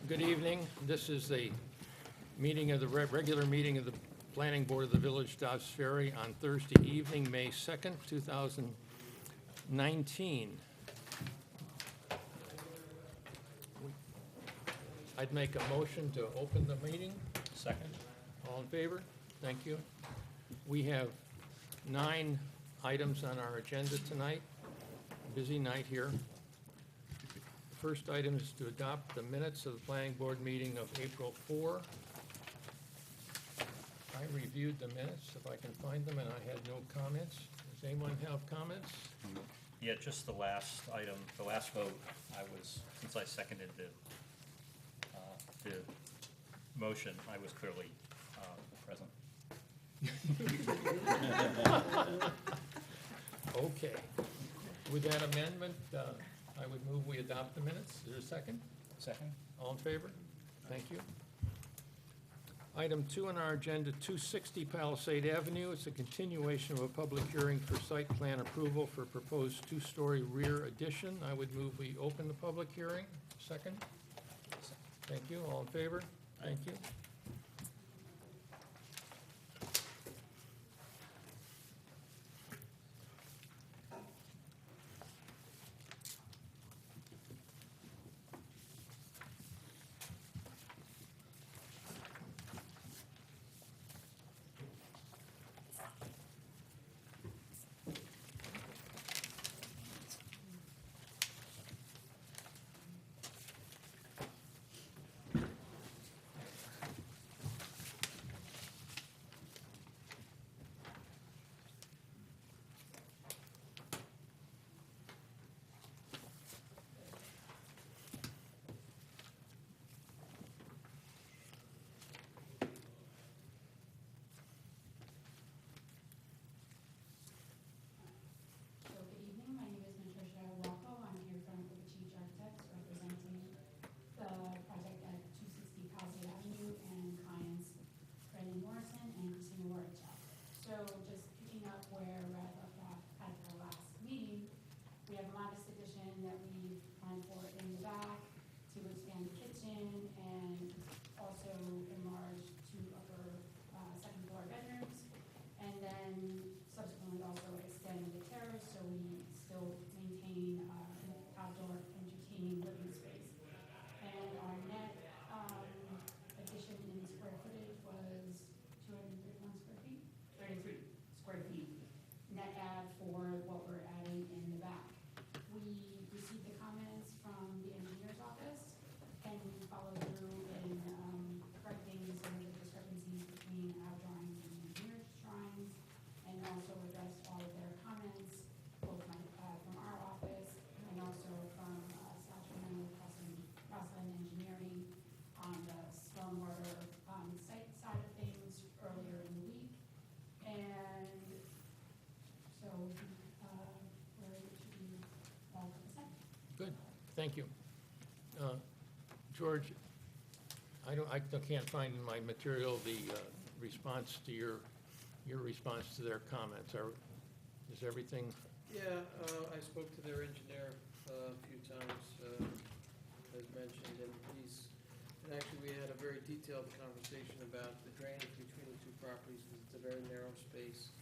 Good evening. This is the meeting of the regular meeting of the Planning Board of the Village of Dobbs Ferry on Thursday evening, May 2nd, 2019. I'd make a motion to open the meeting. Second. All in favor? Thank you. We have 9 items on our agenda tonight. Busy night here. The first item is to adopt the minutes of the Planning Board meeting of April 4. I reviewed the minutes, if I can find them, and I had no comments. Does anyone have comments? Yeah, just the last item, the last vote, since I seconded the motion, I was clearly present. Okay. With that amendment, I would move we adopt the minutes. Is there a second? Second. All in favor? Thank you. Item 2 on our agenda, 260 Palisade Avenue. It's a continuation of a public hearing for site plan approval for proposed 2-story rear addition. I would move we open the public hearing. Second? Thank you. All in favor? Thank you. Thank you. George, I can't find in my material the response to your response to their comments. Is everything? Yeah, I spoke to their engineer a few times, as mentioned, and actually we had a very detailed conversation about the drainage between the two properties, because it's a very narrow space,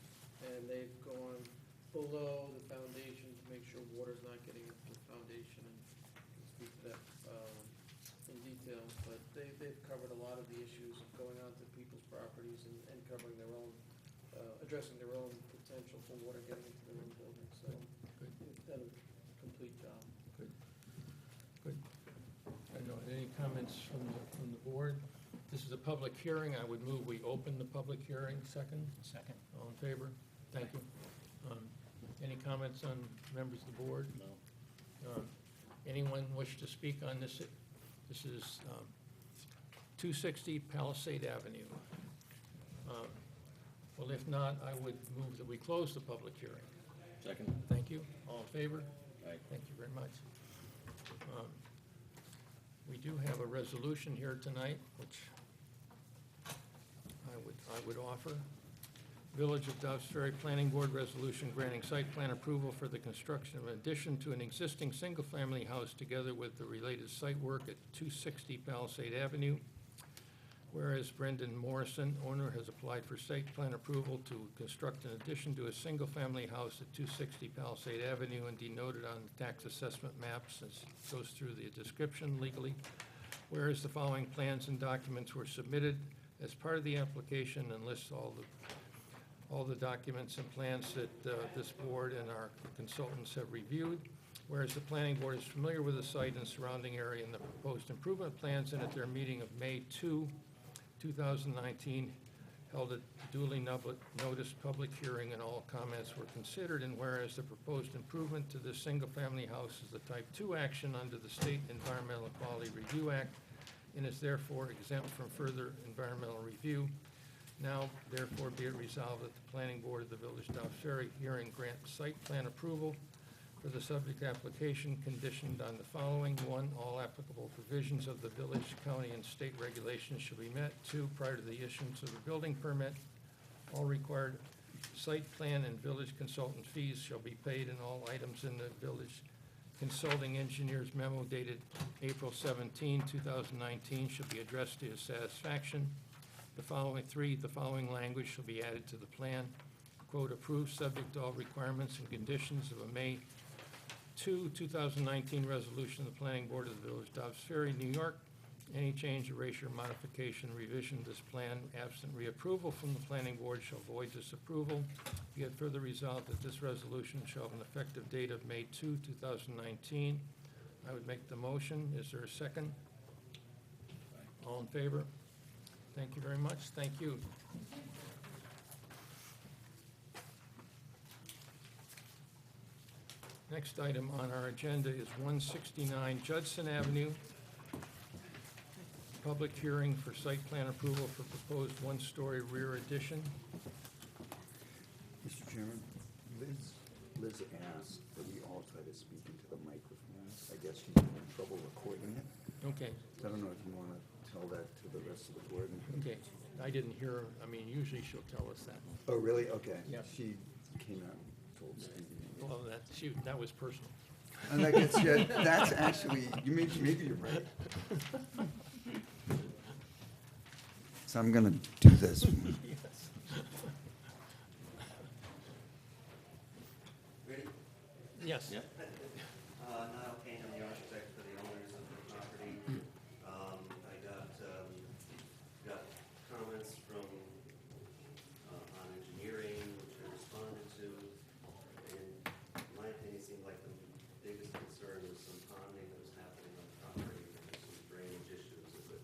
and they've gone below the foundation to make sure water's not getting into the foundation, and speak to that in detail, but they've covered a lot of the issues of going onto people's properties and covering their own, addressing their own potential for water getting into their own buildings, so Good. they've done a complete job. Good. Good. I don't know, any comments from the board? This is a public hearing. I would move we open the public hearing. Second? Second. All in favor? Thank you. Any comments on members of the board? No. Anyone wish to speak on this? This is 260 Palisade Avenue. Well, if not, I would move that we close the public hearing. Second. Thank you. All in favor? Aye. Thank you very much. We do have a resolution here tonight, which I would offer. Village of Dobbs Ferry Planning Board resolution granting site plan approval for the construction of an addition to an existing single-family house together with the related site work at 260 Palisade Avenue. Whereas Brendan Morrison, owner, has applied for site plan approval to construct an addition to a single-family house at 260 Palisade Avenue and denoted on the tax assessment maps as goes through the description legally. Whereas the following plans and documents were submitted as part of the application and lists all the documents and plans that this board and our consultants have reviewed. Whereas the planning board is familiar with the site and surrounding area and the proposed improvement plans, and at their meeting of May 2, 2019, held a duly noticed public hearing and all comments were considered. And whereas the proposed improvement to this single-family house is a type 2 action under the State Environmental Quality Review Act and is therefore exempt from further environmental review. Now, therefore, be it resolved that the Planning Board of the Village of Dobbs Ferry hearing grant site plan approval for the subject application conditioned on the following. 1, all applicable provisions of the village, county, and state regulations shall be met. 2, prior to the issuance of the building permit, all required site plan and village consultant fees shall be paid, and all items in the village consulting engineer's memo dated April 17, 2019 shall be addressed to his satisfaction. The following language shall be added to the plan. Quote, approved subject to all requirements and conditions of a May 2, 2019 resolution of the Planning Board of the Village of Dobbs Ferry, New York. Any change, erasure, modification, revision to this plan, absent reapproval from the Planning Board, shall void this approval. Be it further resolved that this resolution shall have an effective date of May 2, 2019. I would make the motion. Is there a second? All in favor? Thank you very much. Thank you. Next item on our agenda is 169 Judson Avenue. Public hearing for site plan approval for proposed one-story rear addition. Mr. Chairman, Liz asked that we all try to speak into the microphones. I guess she's having trouble recording it. Okay, So I don't know if you want to tell that to the rest of the board. okay. I didn't hear her. I mean, usually she'll tell us that. Oh, really? Okay. Yeah. She came out and told Stevie. Well, that was personal. And that gets you, that's actually, maybe you're right. So I'm gonna do this. Ready? Yes. Niall Kane, I'm the architect for the owners of the property. I got comments from, on engineering, which I responded to. And in my opinion, it seemed like the biggest concern was some ponding that was happening on the property. There was some drainage issues as the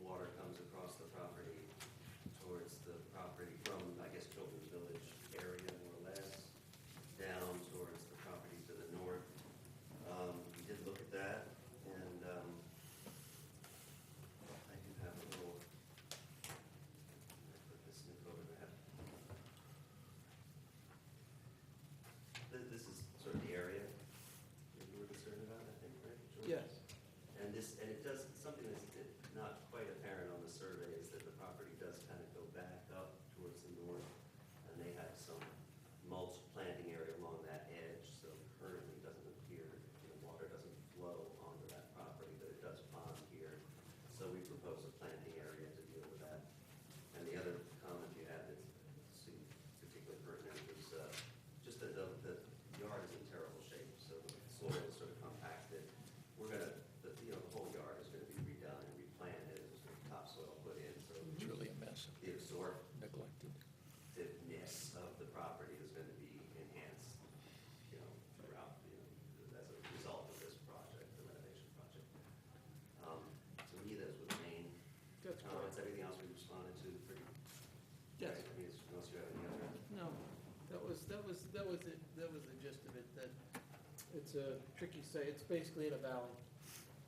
water comes across the property towards the property from, I guess, Children's Village area more or less, down towards the property to the north. We did look at that, and I do have a little, I put this in the photograph. This is sort of the area that you were concerned about, I think, right, George? Yes. And it does, something that's not quite apparent on the survey is that the property does kind of go back up towards the north, and they have some mulch planting area along that edge, so currently it doesn't appear, the water doesn't flow onto that property, but it does pond here. So we propose a planting area to deal with that. And the other comment you had that seemed particularly pertinent was just that the yard is in terrible shape, so the soil is sort of compacted. We're gonna, the whole yard is gonna be redone and replanted, there's gonna be topsoil put in, so It's really a mess, the neglected. absorptiveness of the property is gonna be enhanced, throughout, as a result of this project, the renovation project. To me, those were the main That's comments, correct. everything else we responded to pretty. Yes. I mean, unless you have any other. No, that was the gist of it, that it's a tricky site. It's basically in a valley,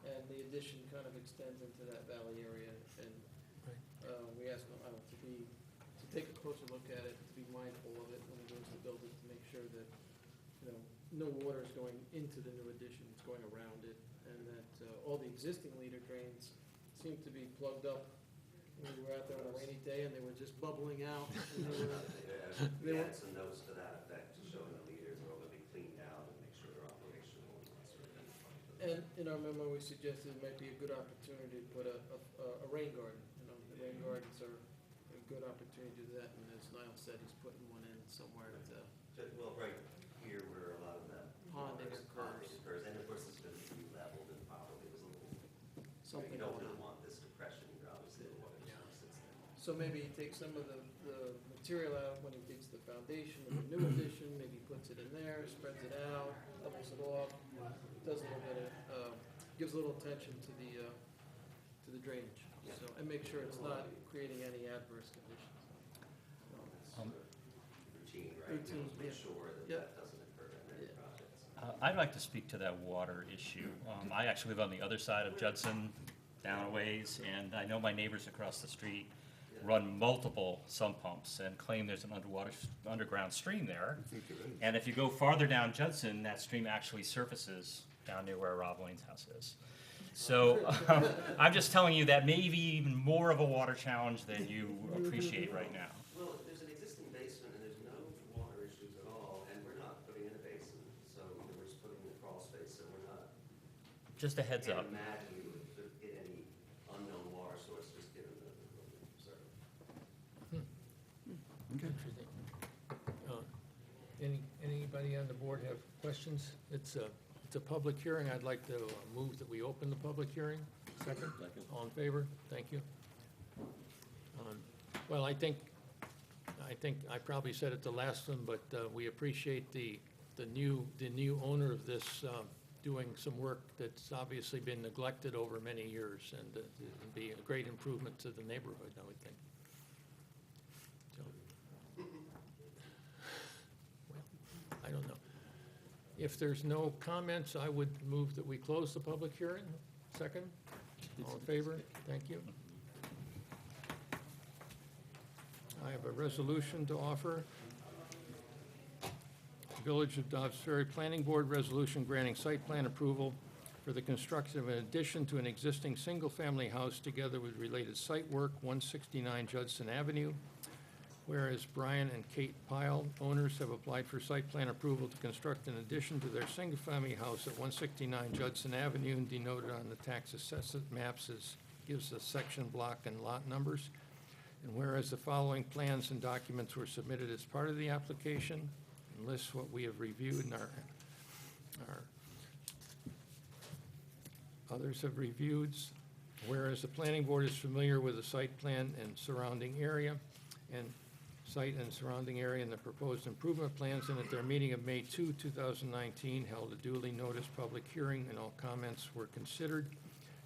and the addition kind of extends into that valley area, and we asked them to take a closer look at it, to be mindful of it when he goes to build it, to make sure that, no water is going into the new addition, it's going around it, and that all the existing leader drains seem to be plugged up, We were out there on a rainy day and they were just bubbling out. And they were- We had some notes to that effect, showing the meters are all gonna be cleaned out and make sure they're operational and that sort of thing. And in our memo, we suggested it might be a good opportunity to put a rain garden. You know, the rain gardens are a good opportunity to do that, and as Niall said, he's putting one in somewhere to, Well, right here where a lot of that. Ponding Ponding occurs. occurs, and of course it's gonna be leveled and probably was a little, something you don't going really on. want this depression here, obviously, the water just sits there. So maybe he takes some of the material out when he digs the foundation of the new addition, maybe puts it in there, spreads it out, levels it off, does a little bit of, gives a little attention to the drainage. So, and make sure it's not creating any adverse conditions. That's sort of routine, right? Routine, Make yeah. sure that Yep. that doesn't occur in any Yeah. projects. I'd like to speak to that water issue. I actually live on the other side of Judson, down a ways, and I know my neighbors across the street run multiple sump pumps and claim there's an underground stream there. I think there is. And if you go farther down Judson, that stream actually surfaces down near where Rob Lane's house is. So I'm just telling you that may be even more of a water challenge than you appreciate right now. Well, there's an existing basement and there's no water issues at all, and we're not putting in a basin, so we're just putting in a crawl space, so we're not. Just a heads Can't up. imagine you would get any unknown water source just given the building, so. Okay. Interesting. Anybody on the board have questions? It's a public hearing. I'd like to move that we open the public hearing. Second? All in favor? Thank you. Well, I think I probably said it the last one, but we appreciate the new owner of this doing some work that's obviously been neglected over many years, and it'd be a great improvement to the neighborhood, I would think. So, well, I don't know. If there's no comments, I would move that we close the public hearing. Second? All in favor? Thank you. I have a resolution to offer. Village of Dobbs Ferry Planning Board resolution granting site plan approval for the construction of an addition to an existing single-family house together with related site work, 169 Judson Avenue. Whereas Brian and Kate Pyle, owners, have applied for site plan approval to construct an addition to their single-family house at 169 Judson Avenue, and denoted on the tax assessment maps as gives the section, block, and lot numbers. And whereas the following plans and documents were submitted as part of the application, and lists what we have reviewed and our others have reviewed. Whereas the planning board is familiar with the site plan and surrounding area, and the proposed improvement plans, and at their meeting of May 2, 2019, held a duly noticed public hearing, and all comments were considered.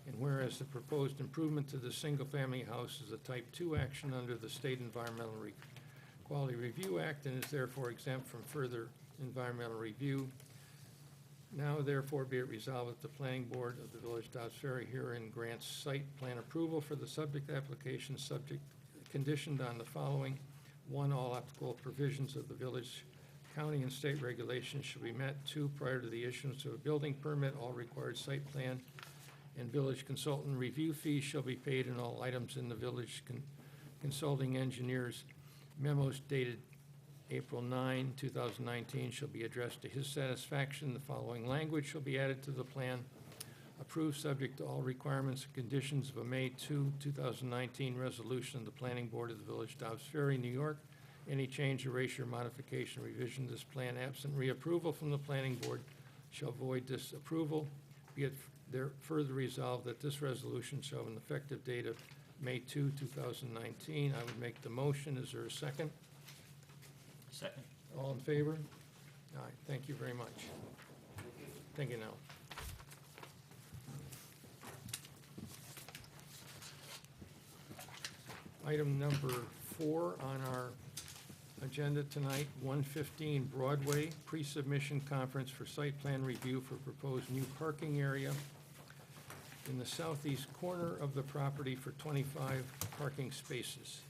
And whereas the proposed improvement to the single-family house is a Type 2 action under the State Environmental Quality Review Act, and is therefore exempt from further environmental review. Now therefore be it resolved that the planning board of the Village of Dobbs Ferry herein grants site plan approval for the subject application, conditioned on the following. 1, all applicable provisions of the village, county, and state regulations shall be met. 2, prior to the issuance of a building permit, all required site plan and village consultant review fees shall be paid, and all items in the village consulting engineer's memos dated April 9, 2019 shall be addressed to his satisfaction. The following language shall be added to the plan. Approved subject to all requirements and conditions of a May 2, 2019 resolution of the Planning Board of the Village of Dobbs Ferry, New York. Any change, erasure, modification, revision to this plan absent reapproval from the Planning Board shall void this approval. Be it further resolved that this resolution shall have an effective date of May 2, 2019. I would make the motion. Is there a second? Second. All in favor? All right, thank you very much. Thank you now. Item number 4 on our agenda tonight, 115 Broadway, pre-submission conference for site plan review for proposed new parking area in the southeast corner of the property for 25 parking spaces.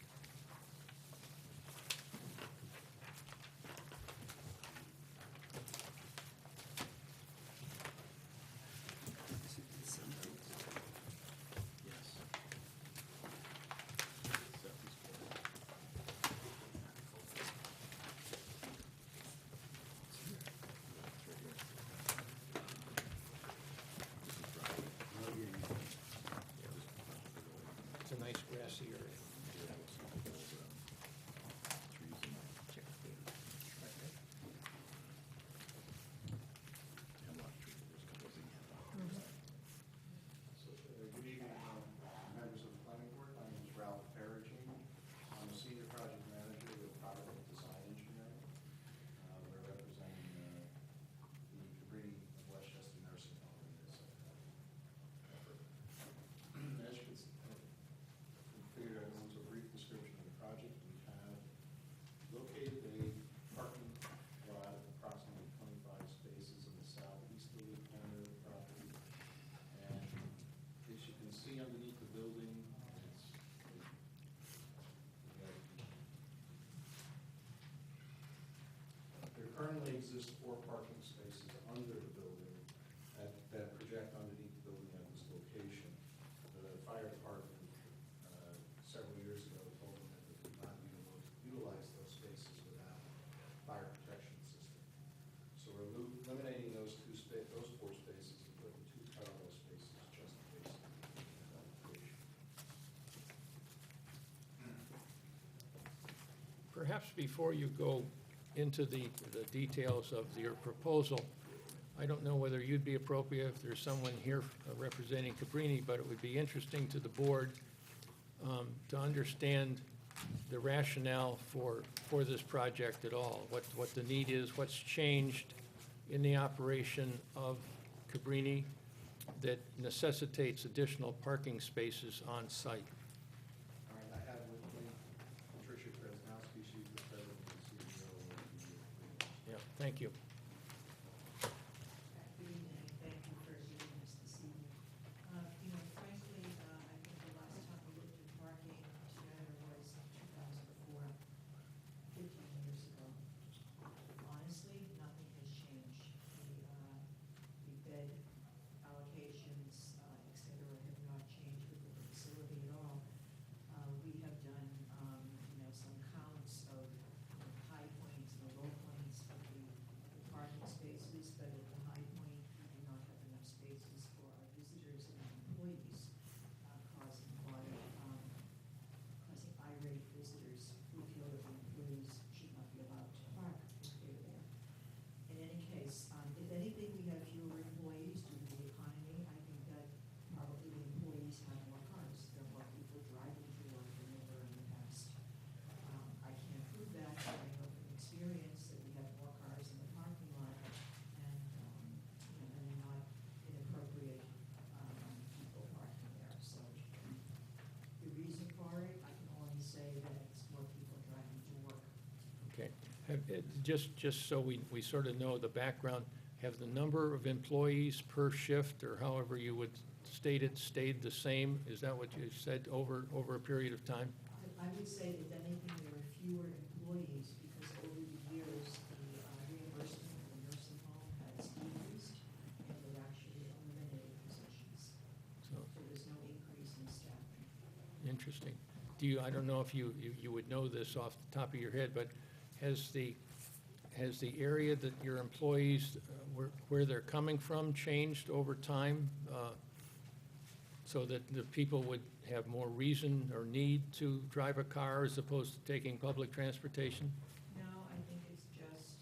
exist 4 parking spaces under the building that project underneath the building at this location. The fire department, several years ago, told them that they could not utilize those spaces without fire protection system. So we're eliminating those 4 spaces and putting 2 parallel spaces just facing that location. Perhaps before you go into the details of your proposal, I don't know whether you'd be appropriate if there's someone here representing Cabrini, but it would be interesting to the board to understand the rationale for this project at all, what the need is, what's changed in the operation of Cabrini that necessitates additional parking spaces on site. All right, I have with me Patricia Krasnowski, she's the president and CEO of the. Yeah, thank you. Good evening, thank you for giving us this evening. You know, frankly, I think the last time we looked at parking together was 2004, 15 years ago. Honestly, nothing has changed. The bed allocations, et cetera, have not changed with the facility at all. We have done, you know, some counts of the high points and the low points of the parking spaces, but at the high point, we do not have enough spaces for our visitors and our employees, causing a lot of, causing irate visitors who feel that the employees should not be allowed to park if they're there. In any case, if anything, we have fewer employees due to the economy. I think that probably the employees have more cars. There are more people driving to work than there were in the past. I can't prove that, but I know from experience that we have more cars in the parking lot and, you know, and they're not inappropriate, people parking there. So the reason for it, I can only say that it's more people driving to work. Okay. Just so we sort of know the background, have the number of employees per shift, or however you would state it, stayed the same? Is that what you said over a period of time? I would say that if anything, there are fewer employees because over the years, the reimbursement for the nursing home has decreased and they've actually eliminated positions. So, So there's no increase in staffing. interesting. I don't know if you would know this off the top of your head, but has the area that your employees, where they're coming from, changed over time? So that the people would have more reason or need to drive a car as opposed to taking public transportation? No, I think it's just,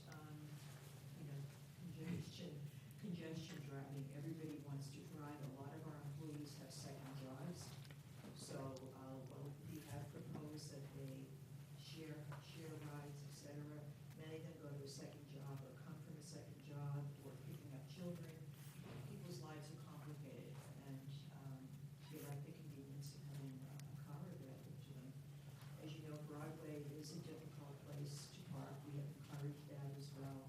you know, congestion driving. Everybody wants to drive. A lot of our employees have second jobs. So, what we have proposed that they share rides, et cetera. Many of them go to a second job or come from a second job or picking up children. People's lives are complicated and, they like the convenience of having a car available to them. As you know, Broadway is a difficult place to park. We have encouraged that as well.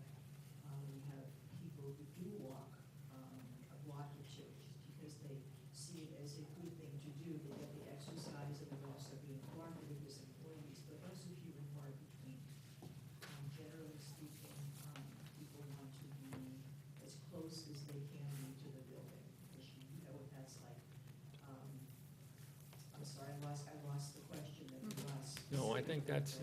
We have people who do walk a block or two just because they see it as a good thing to do. They get the exercise and they're also being cooperative as employees, but those are few and far between. Generally speaking, people want to be as close as they can be to the building, because you know what that's like. I'm sorry, I lost the question that you asked. No, I think that's,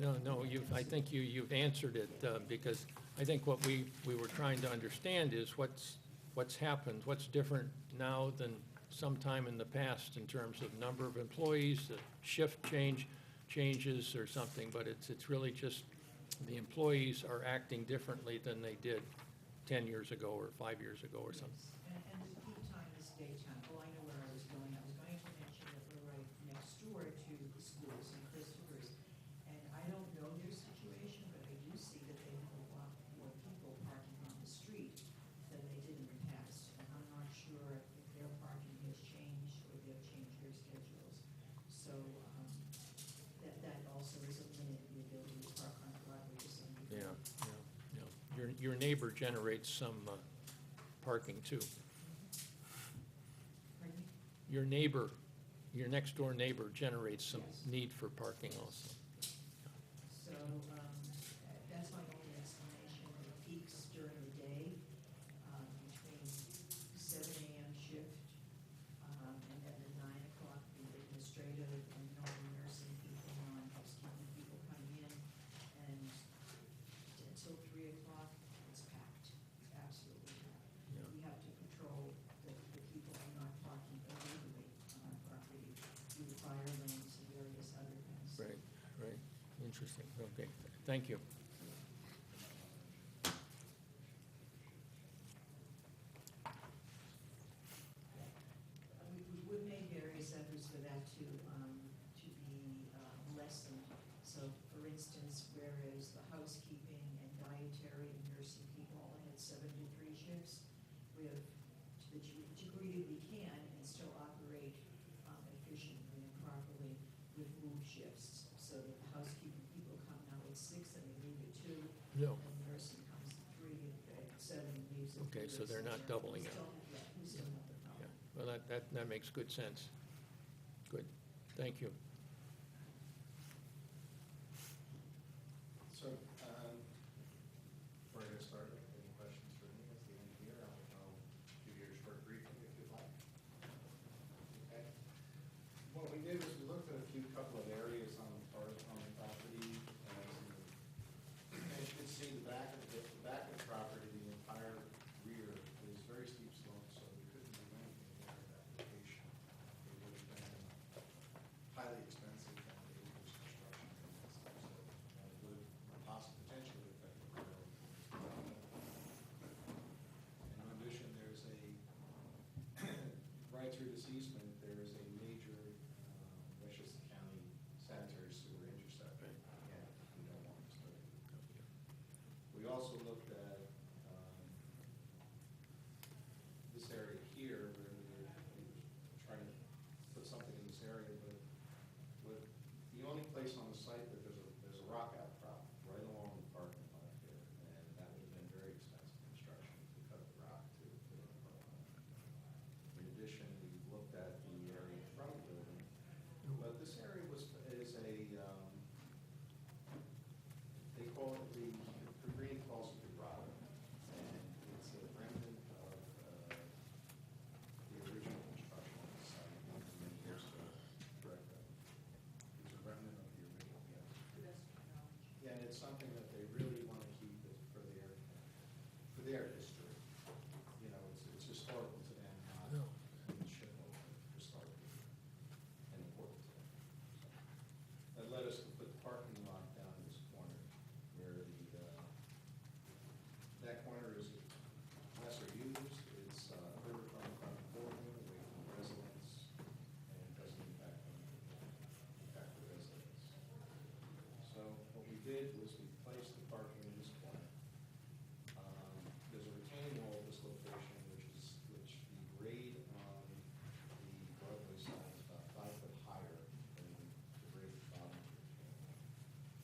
I think you've answered it, because I think what we were trying to understand is what's happened, what's different now than sometime in the past in terms of number of employees, the shift changes or something, but it's really just the employees are acting differently than they did 10 years ago or 5 years ago or something. Yes, and the peak time is daytime. Oh, I know where I was going. I was going to mention that we're right next door to the schools in Christopher's. And I don't know their situation, but I do see that they have a lot more people parking on the street than they did in the past. And I'm not sure if their parking has changed or they've changed their schedules. So, that also is eliminating the ability to park on Broadway to some degree. Yeah. Your neighbor generates some parking too. Pardon me? Your neighbor, your next door neighbor generates some Yes. need for parking also. So, that's my only explanation. It peaks during the Interesting, okay, thank you. We've made various efforts for that to be lessened. So, for instance, whereas the housekeeping and dietary and nursing people all had 7 to 3 shifts, we have, to the degree that we can, and still operate efficiently and properly with move shifts, so that the housekeeping people come now at 6 and they leave at 2, No, and the nursing comes at 3 and at 7 and leaves at 3. Okay, so they're not doubling up. We still have the problem. yeah, well, that makes good sense. Good, thank you. So, before I get started, any questions for me as the engineer? I'll give you a short briefing if you'd like. Okay. What we did was we looked at a couple of areas on the property. As you can see, the back of the property, the entire rear is very steep slope, so we couldn't do anything there at that location. It would have been highly expensive and it was construction from that steep slope. And it would have potentially affected the road. And in addition, there's right through this easement, there is a major Westchester County sanitary sewer interceptor. Again, we don't want to start it. We also looked at this area here, where we were trying to put something in this area, but with the only place on the site that there's a rock outcrop right along the parking lot here, and that would have been very expensive construction to cut the rock to put in the parking lot. In addition, we looked at the area in front of the building, but this area is they call it, the green calls it the grotto, and it's a remnant of the original construction of the site many years ago. Correct that? It's a remnant of the original, yes. Yeah, and it's something that they really want to keep it for their history. You know, it's historical to them, not No. it should know historical and important to them. That led us to put the parking lot down in this corner, where that corner is lesser used. It's further from the front of the building, away from the residents, and it doesn't impact the residents. So what we did was we placed the parking in this corner. There's a retaining wall at this location, which the grade on the Broadway side is about 5 foot higher than the grade at the bottom of the retaining wall.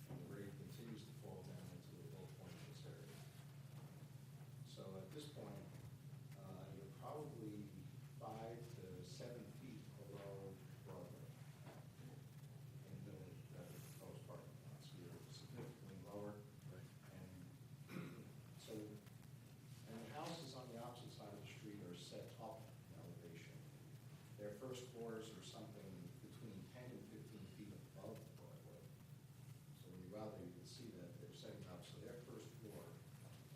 And the grade continues to fall down into the low point of this area. So at this point, you're probably 5 to 7 feet below Broadway in the proposed parking lot. So you're significantly lower. And so, and the houses on the opposite side of the street are set up in elevation. Their first floors are something between 10 and 15 feet above Broadway. So when you go out there, you can see that they're setting up, so their first floor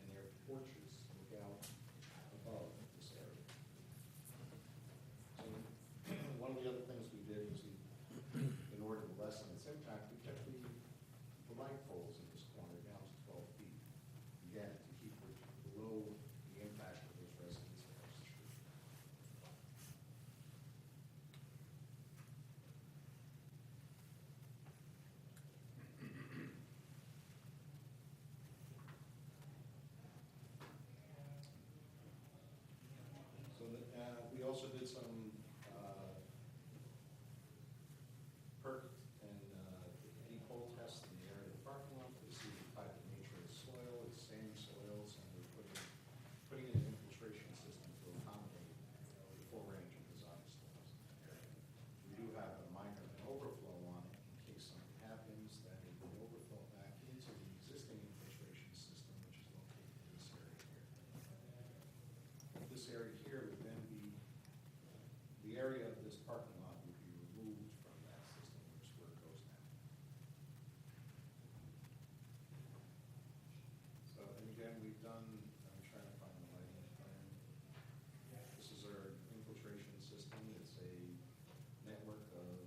and their porches look out above this area. So one of the other things we did was in order to lessen its impact, we kept the light poles in this corner down to 12 feet. Again, to keep it below the impact of those residents across the street. So we also did some perk and pole tests in the area of the parking lot to see the type of nature of the soil. It's sandy soils, and we're putting in an infiltration system to accommodate the full range of design styles in that area. We do have a minor overflow on it in case something happens, that it will overflow back into the existing infiltration system, which is located in this area here. This area here would then be, the area of this parking lot would be removed from that system, which is where it goes now. So, and again, we've done, I'm trying to find the lighting plan. This is our infiltration system. It's a network of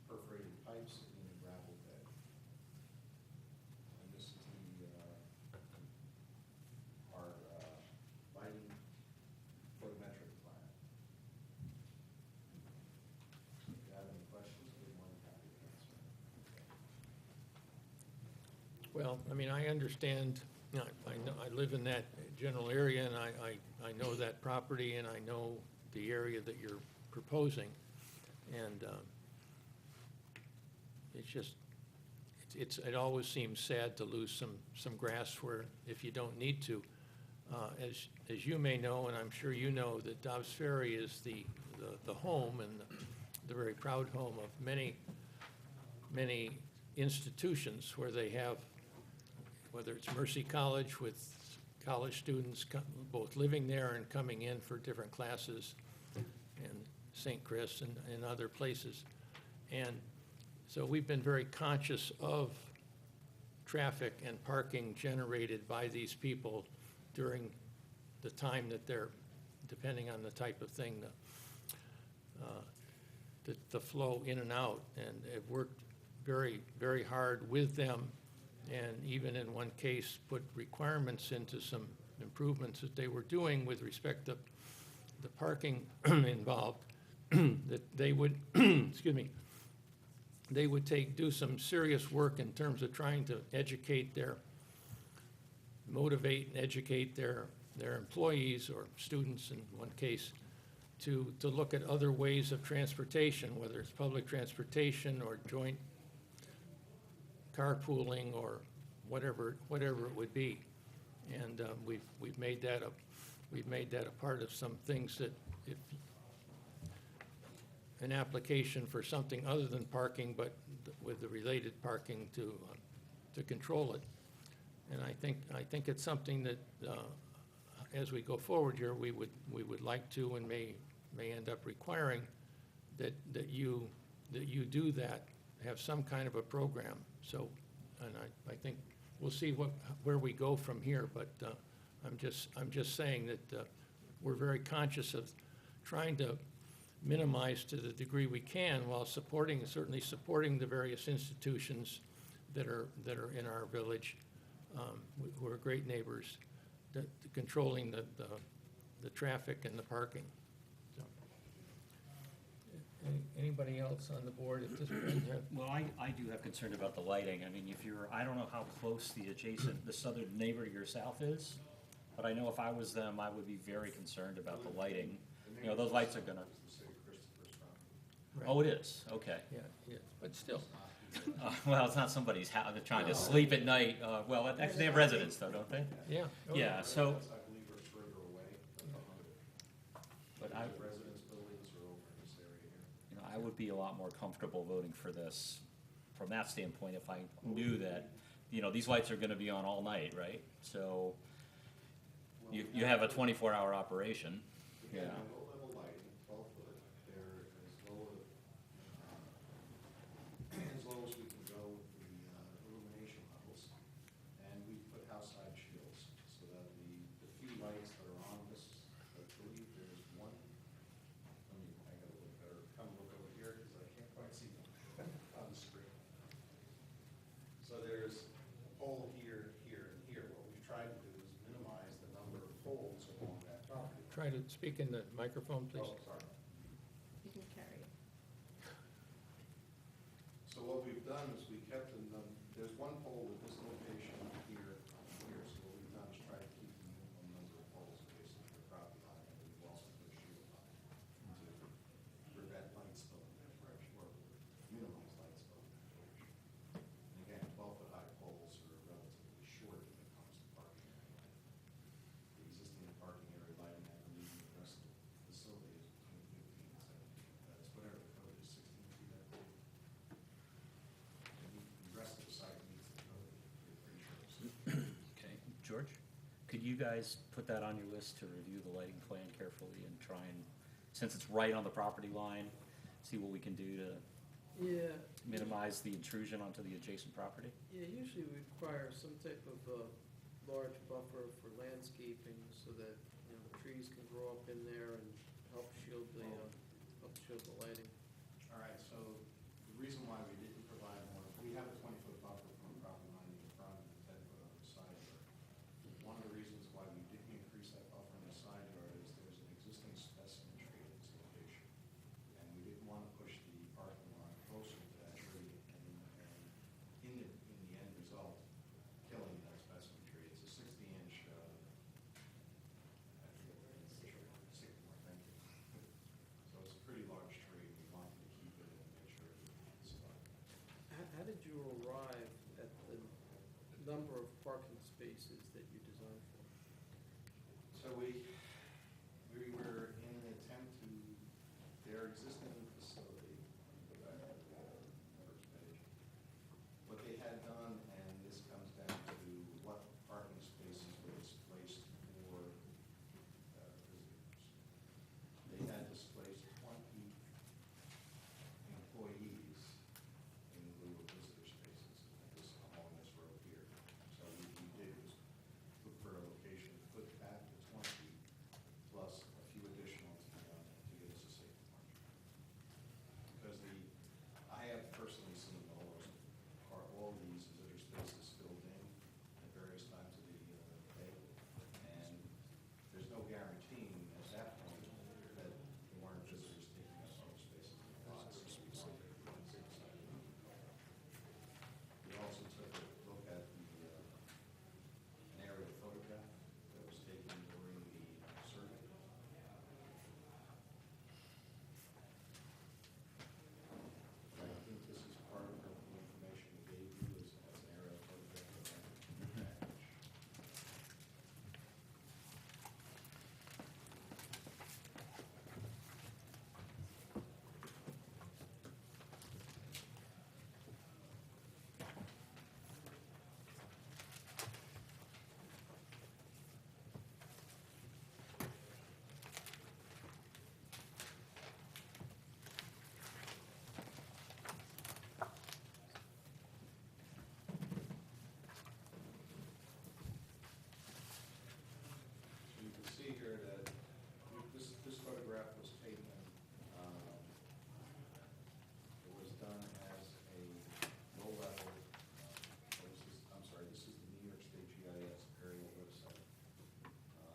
perforated pipes in a gravel bed. Well, I mean, I understand, you know, I know, I live in that general area, and I know that property, and I know the area that you're proposing. And it's just, it always seems sad to lose some grass where, if you don't need to. As you may know, and I'm sure you know, that Dobbs Ferry is the home and the very proud home of many institutions where they have, whether it's Mercy College with college students both living there and coming in for different classes, and St. Chris and other places. And so we've been very conscious of traffic and parking generated by these people during the time that they're, depending on the type of thing, the flow in and out. And it worked very, very hard with them, and even in one case, put requirements into some improvements that they were doing with respect to the parking involved, that they would, excuse me, they would do some serious work in terms of trying to motivate and educate their employees or students in one case to look at other ways of transportation, whether it's public transportation or joint carpooling or whatever it would be. And we've made that a part of some things that, if an application for something other than parking, but with the related parking to control it. And I think it's something that, as we go forward here, we would like to, and may end up requiring that you do that, have some kind of a program. So, and I think we'll see where we go from here, but I'm just saying that we're very conscious of trying to minimize to the degree we can, while certainly supporting the various institutions that are in our village, who are great neighbors, controlling the traffic and the parking. So, anybody else on the board at this point have? Well, I do have concern about the lighting. I mean, I don't know how close the southern neighbor to your south is, but I know if I was them, I would be very concerned about the lighting. You know, those lights are gonna. Right. Oh, it is, okay. Yeah, but still. Well, it's not somebody's house, they're trying to sleep at night. Well, actually, they have residents though, don't they? Yeah. Oh, Yeah, so, I believe are further away. but I, Residence buildings are over in this area here. you know, I would be a lot more comfortable voting for this from that standpoint if I knew that, you know, these lights are gonna be on all night, right? So, you have a 24-hour operation, yeah. Again, low-level lighting, 12-foot, they're as low as we can go with the illumination levels. And we put house-side shields, so that the few lights that are on this, I believe there's one, I gotta look better, come look over here, because I can't quite see them on the screen. So there's a pole here, here, and here. What we've tried to do is minimize the number of poles along that property. Try to speak in the microphone, please. Oh, sorry. You can carry it. So what we've done is we kept there's one pole at this location here, here, so what we've done is try to keep the minimum number of poles facing the property line, and we've also put a shield on it to prevent light spill in that direction, or minimize light spill in that direction. And again, 12-foot high poles are relatively short when it comes to parking area. The existing parking area lighting, I believe, the rest of the facility is between 15 and 17. That's whatever the code is, 16 feet, I believe. The rest of the site meets the code, we're pretty sure. Okay, George, could you guys put that on your list to review the lighting plan carefully and try and, since it's right on the property line, see what we can do to Yeah, minimize the intrusion onto the adjacent property? yeah, usually we require some type of large buffer for landscaping so that, you know, the trees can grow up in there and help shield the lighting. All right, so the reason why we didn't provide more, we have a 20-foot buffer from the property line in the front and 10-foot on the side yard. One of the reasons why we didn't increase that buffer on the side yard is there's an existing specimen tree at this location. And we didn't want to push the parking lot closer to that tree, and in the end result, number of parking spaces that you designed for? So we were in an attempt to, their existing facility, go back to the first page. What they had done, and this comes down to what parking spaces were displaced for visitors. They had displaced 20 employees in lieu of visitor spaces along this road here. So what we did was look for a location, put back the 20 plus a few additional to give us a safe margin. Because I have personally seen all these visitor spaces filled in at various times of the day. And there's no guaranteeing at that point that there weren't visitors taking up those spaces. We also took a look at an aerial photograph that was taken during the survey. I think this is part of the information we gave you as an aerial photograph of that package. So you can see here that this photograph was taken, it was done as a low-level, this is the New York State GIS aerial website.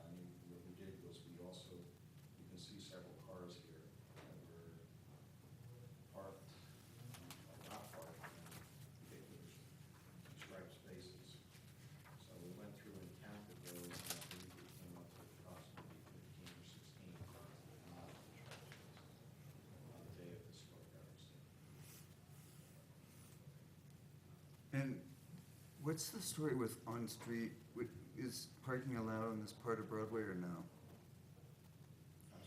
And what we did was you can see several cars here that were parked, not parked in particular striped spaces. So we went through and counted those, and I believe we came up with approximately 15 or 16 cars that were not in striped spaces on the day of this photograph was taken. And what's the story with on-street? Is parking allowed on this part of Broadway or no? I'm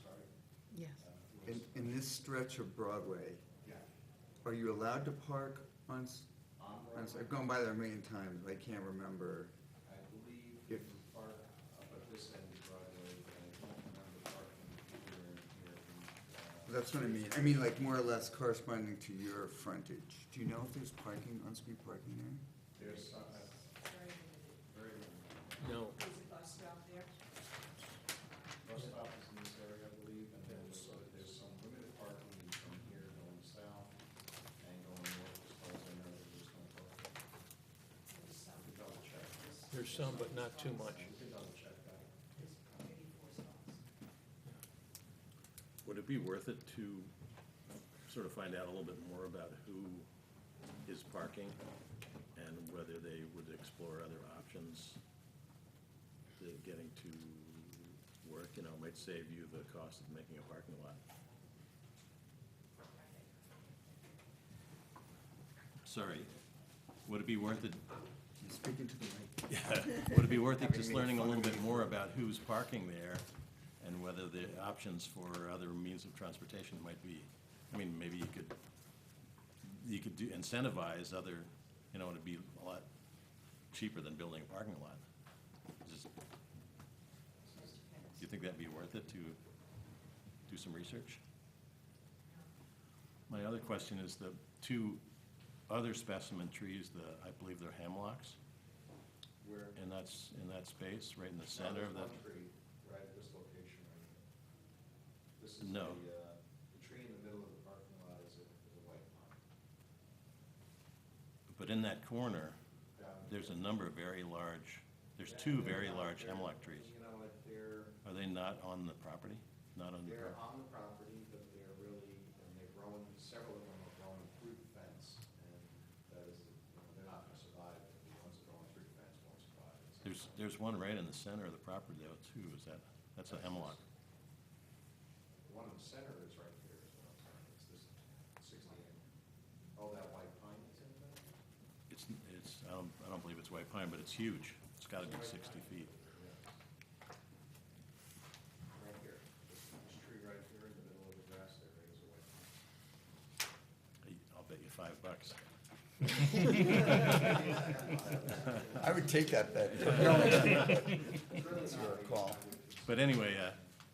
sorry? Yes. In this stretch of Broadway, Yeah, are you allowed to park on, on I've Broadway, gone by there a million times, but I can't remember. I believe If- you park up at this end of Broadway, but I don't remember parking here and here. That's what I mean. I mean, like, more or less corresponding to your frontage. Do you know if there's parking, on-street parking there? There's some, Very limited. very limited. No. There's a bus stop there. Bus stop is in this area, I believe, and then there's some limited parking from here going south and going north, as far as I know, there's no parking. There's some. We can double check. There's some, but not too much. We can double check that. There's maybe 4 spots. Would it be worth it to sort of find out a little bit more about who is parking and whether they would explore other options to getting to work, might save you the cost of making a parking lot? Sorry, would it be worth it, You're speaking to the mic. yeah, would it be worth it just learning a little bit more about who's parking there and whether the options for other means of transportation might be, maybe you could incentivize other, it'd be a lot cheaper than building a parking lot. Do you think that'd be worth it to do some research? My other question is the 2 other specimen trees, I believe they're hemlocks, Where? and that's in that space, right in the center of that. One tree, right at this location right here. This is No. the tree in the middle of the parking lot is a white pine. But in that corner, Down there's a number of very large, there's 2 very large hemlock trees. You know what, they're Are they not on the property? Not on the They're property? on the property, but they're really, and they're growing, several of them are growing through the fence, and that is, they're not gonna survive, the ones that are growing through the fence won't survive. There's one right in the center of the property though, too, that's a hemlock. The one in the center is right here, is what I'm saying, it's this 68. Oh, that white pine that's in there? I don't believe it's towards White Pine, but it's huge. It's gotta be 60 feet. Right here, this tree right here in the middle of the grass area is a white pine. I'll bet you $5. I would take that bet. It's your call. But anyway,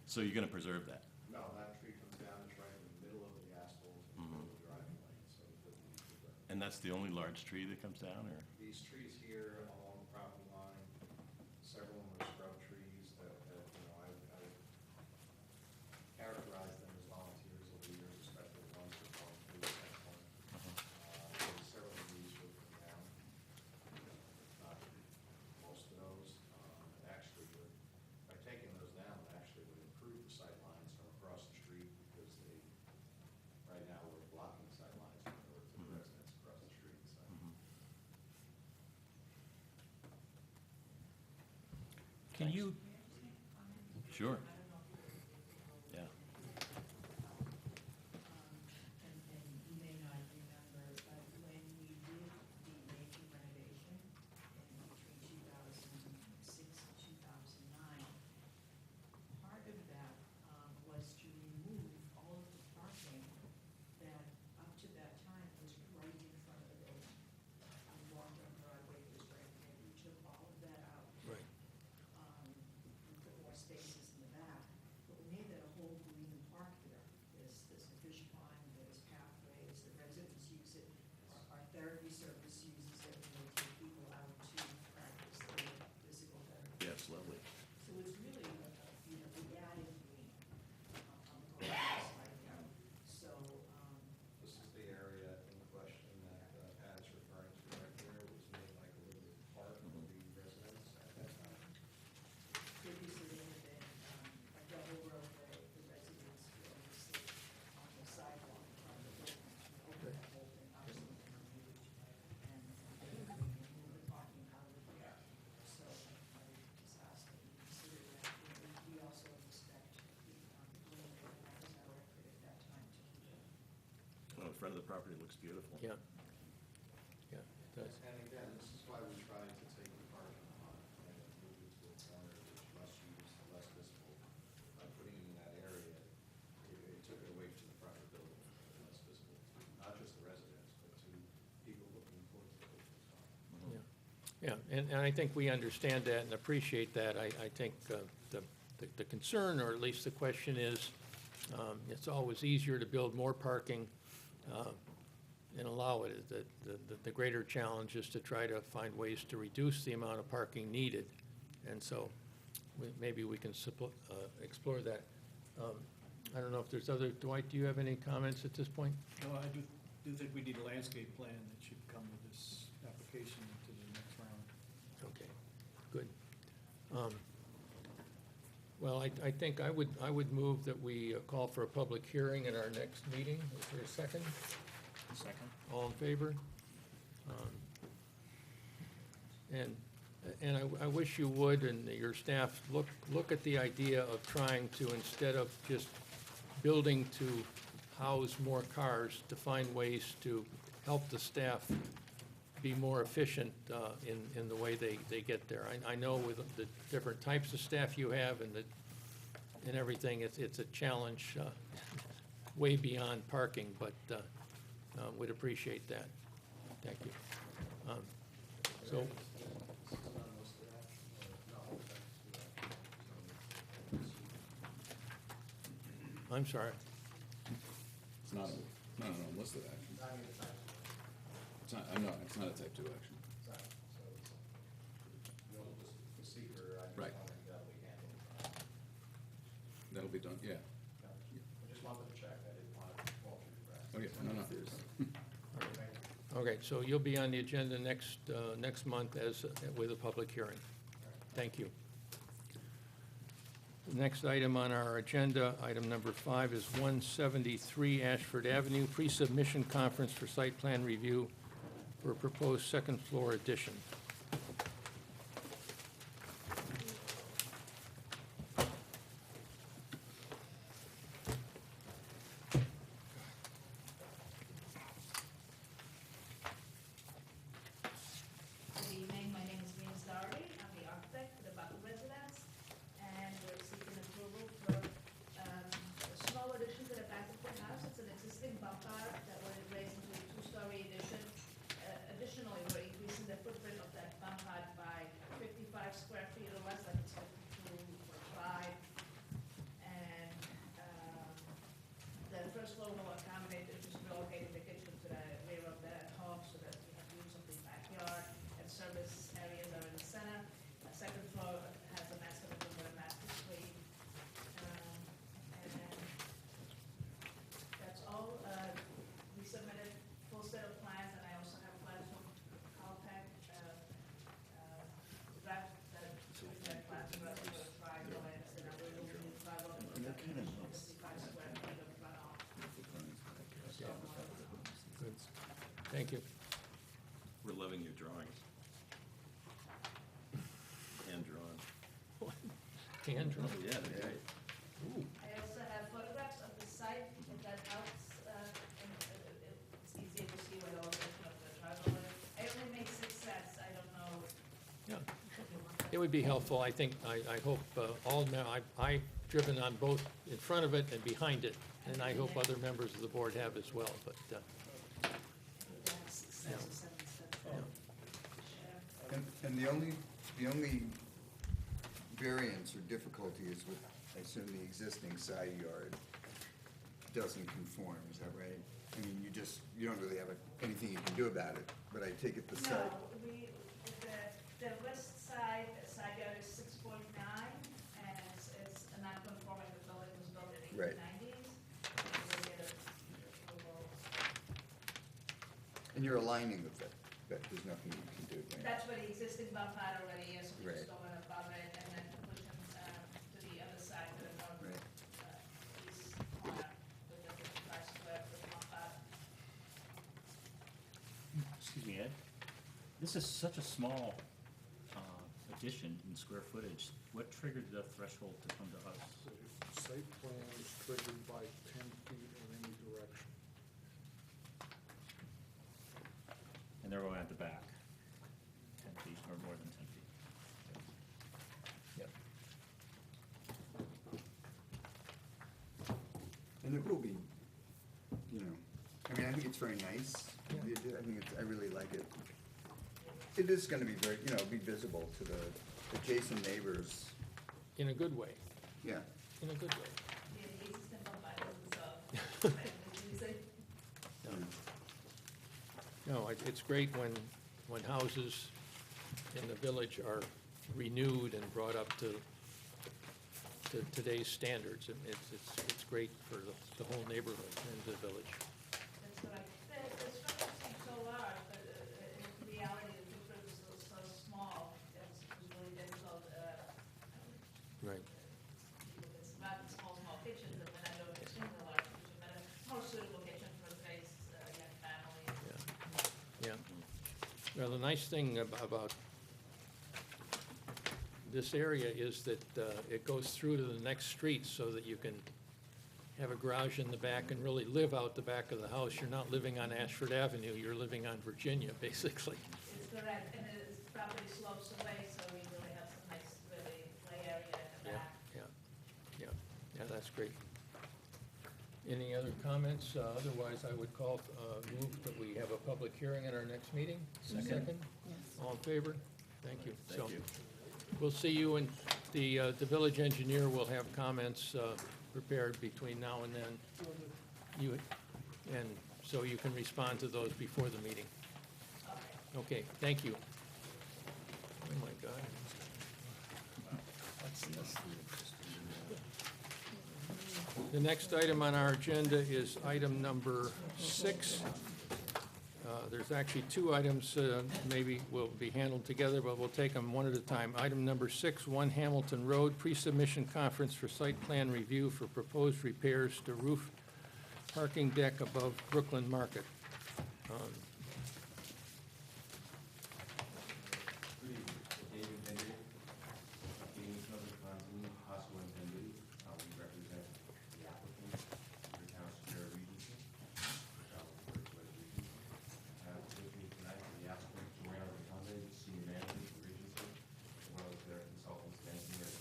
so you're gonna preserve that? No, that tree comes down, it's right in the middle of the asphalt, in the middle of the driving lane, so it doesn't need to burn. And that's the only large tree that comes down, or? These trees here along the property line, several of them are scrub trees that, I characterize them as volunteers over the years, especially the ones that volunteer at that point. Several of these would come down, not most of those. It actually would, by taking those down, it actually would improve the sight lines from across the street because they, right now, we're blocking sight lines from the residents across the street, so. Can you, Sure. Yeah. And you may not remember, but when we did the major renovation in between 2006 and 2009, part of that was to remove all of the parking that up to that time was right in front of the building. On Long-Term Broadway was right there. We took all of that out. right, We put more spaces in the back, but we made that a whole green park there. There's a fish pond, there's pathways, the residents use it, our therapy service uses it, and they take people out to practice their physical therapy. Yeah, it's lovely. So it's really, we added green on the Broadway side there. So, This is the area in question that Pat is referring to right there, was made like a little park for the residents at that time. previously there had been a double roadway, the residents could only sit on the sidewalk in front of the building. We opened that whole thing up so it can be used, and we moved the parking out of there. So I would just ask that you consider that. We also expect the building, that was our record at that time to keep it. Oh, the front of the property looks beautiful. yeah. Yeah, it does. And again, this is why we tried to take the parking lot and move it to a corner which is less used, less visible. By putting it in that area, it took it away from the front of the building, less visible, to not just the residents, but to people looking towards the building as well. Yeah, and I think we understand that and appreciate that. I think the concern, or at least the question is, it's always easier to build more parking and allow it. The greater challenge is to try to find ways to reduce the amount of parking needed. And so maybe we can explore that. I don't know if there's other, Dwight, do you have any comments at this point? No, I do think we need a landscape plan that should come with this application to the next round. Okay, good. Well, I think I would move that we call for a public hearing at our next meeting. Is there a second? Second. All in favor? And I wish you would, and your staff, look at the idea of trying to, instead of just building to house more cars, to find ways to help the staff be more efficient in the way they get there. I know with the different types of staff you have and everything, it's a challenge way beyond parking, but would appreciate that. Thank you. So, This is not listed action, or, no, that's two actions. I'm sorry. It's not an unlisted action. It's not, it's not a type 2 action. The seeker, I just Right. wanted that'll be handled. That'll be done, yeah. I just wanted to check, I didn't want to fall through the cracks. Oh, yeah, no. Okay, so you'll be on the agenda next month with a public hearing. Thank you. The next item on our agenda, item number 5, is 173 Ashford Avenue, pre-submission conference for site plan review for a proposed second-floor addition. Good evening, my first floor will accommodate just relocating the kitchen to the rear of the home so that we have use of the backyard, and service areas are in the center. The second floor has a master bedroom with a master suite. And then that's all. We submitted full set of plans, and I also have plans from Caltech, draft that plans for us for the driveway, and I will do the driveway. And they're kind of nice. 55 square feet of runoff. Good. Thank you. We're loving your drawings. Hand drawn. Hand drawn. Oh, yeah, they're great. Ooh, I also have photographs of the site, if that helps, and it's easier to see where the location of the driveway. I only made 6 sets, I don't know yeah. if you want that. It would be helpful, I think, I hope all, I've driven on both in front of it and behind it, and I hope other members of the board have as well, but, I think they have 6 sets or 7 sets. Share. And the only variance or difficulty is with, I assume, the existing side yard doesn't conform, is that right? I mean, you don't really have anything you can do about it, but I take it the side. No, the west side yard is 6.9, and it's a non-conforming, the building was built in the Right. 1890s. And you're aligning with it, but there's nothing you can do, right? That's where the existing bump out already is, we just Right. go in above it, and then push them to the other side, to the north, Right. east corner, with the 55 square foot bump out. Excuse me, Ed, this is such a small addition in square footage. What triggered the threshold to come to us? Site plan is triggered by 10 feet in any direction. And they're going at the back, 10 feet or more than 10 feet. Yep. And it will be, I mean, I think it's very nice. I really like it. It is gonna be very, be visible to the adjacent neighbors, In a good way, yeah. in a good way. Yeah, the existing bump out is, using. No, it's great when houses in the village are renewed and brought up to today's standards. And it's great for the whole neighborhood and the village. That's right. The structure seems so large, but in reality, the footprint is so small, it's really difficult, Right. it's not small kitchens, and when I go to extremely large kitchen, but a more suitable kitchen for today's young families. Yeah. Well, the nice thing about this area is that it goes through to the next street so that you can have a garage in the back and really live out the back of the house. You're not living on Ashford Avenue, you're living on Virginia, basically. It's correct, and the property slopes away, so we really have some nice, really play area at the Yeah, back. yeah, that's great. Any other comments? Otherwise, I would move that we have a public hearing at our next meeting. Second? All in favor? Thank you. Thank you. We'll see you, and the village engineer will have comments prepared between now and then. And so you can respond to those before the meeting. Okay, thank you. Oh, my God. The next item on our agenda is item number 6. There's actually 2 items, maybe will be handled together, but we'll take them one at a time. Item number 6, 1 Hamilton Road, pre-submission conference for site plan review for proposed repairs to roof parking deck above Brooklyn Market. David Hendry, James Fonzini, Hospital and Hendry. We represent the applicant, your town square Regency. With me tonight, the applicant, Joanna Rotunde, senior manager for Regency, as well as their consultants and engineers.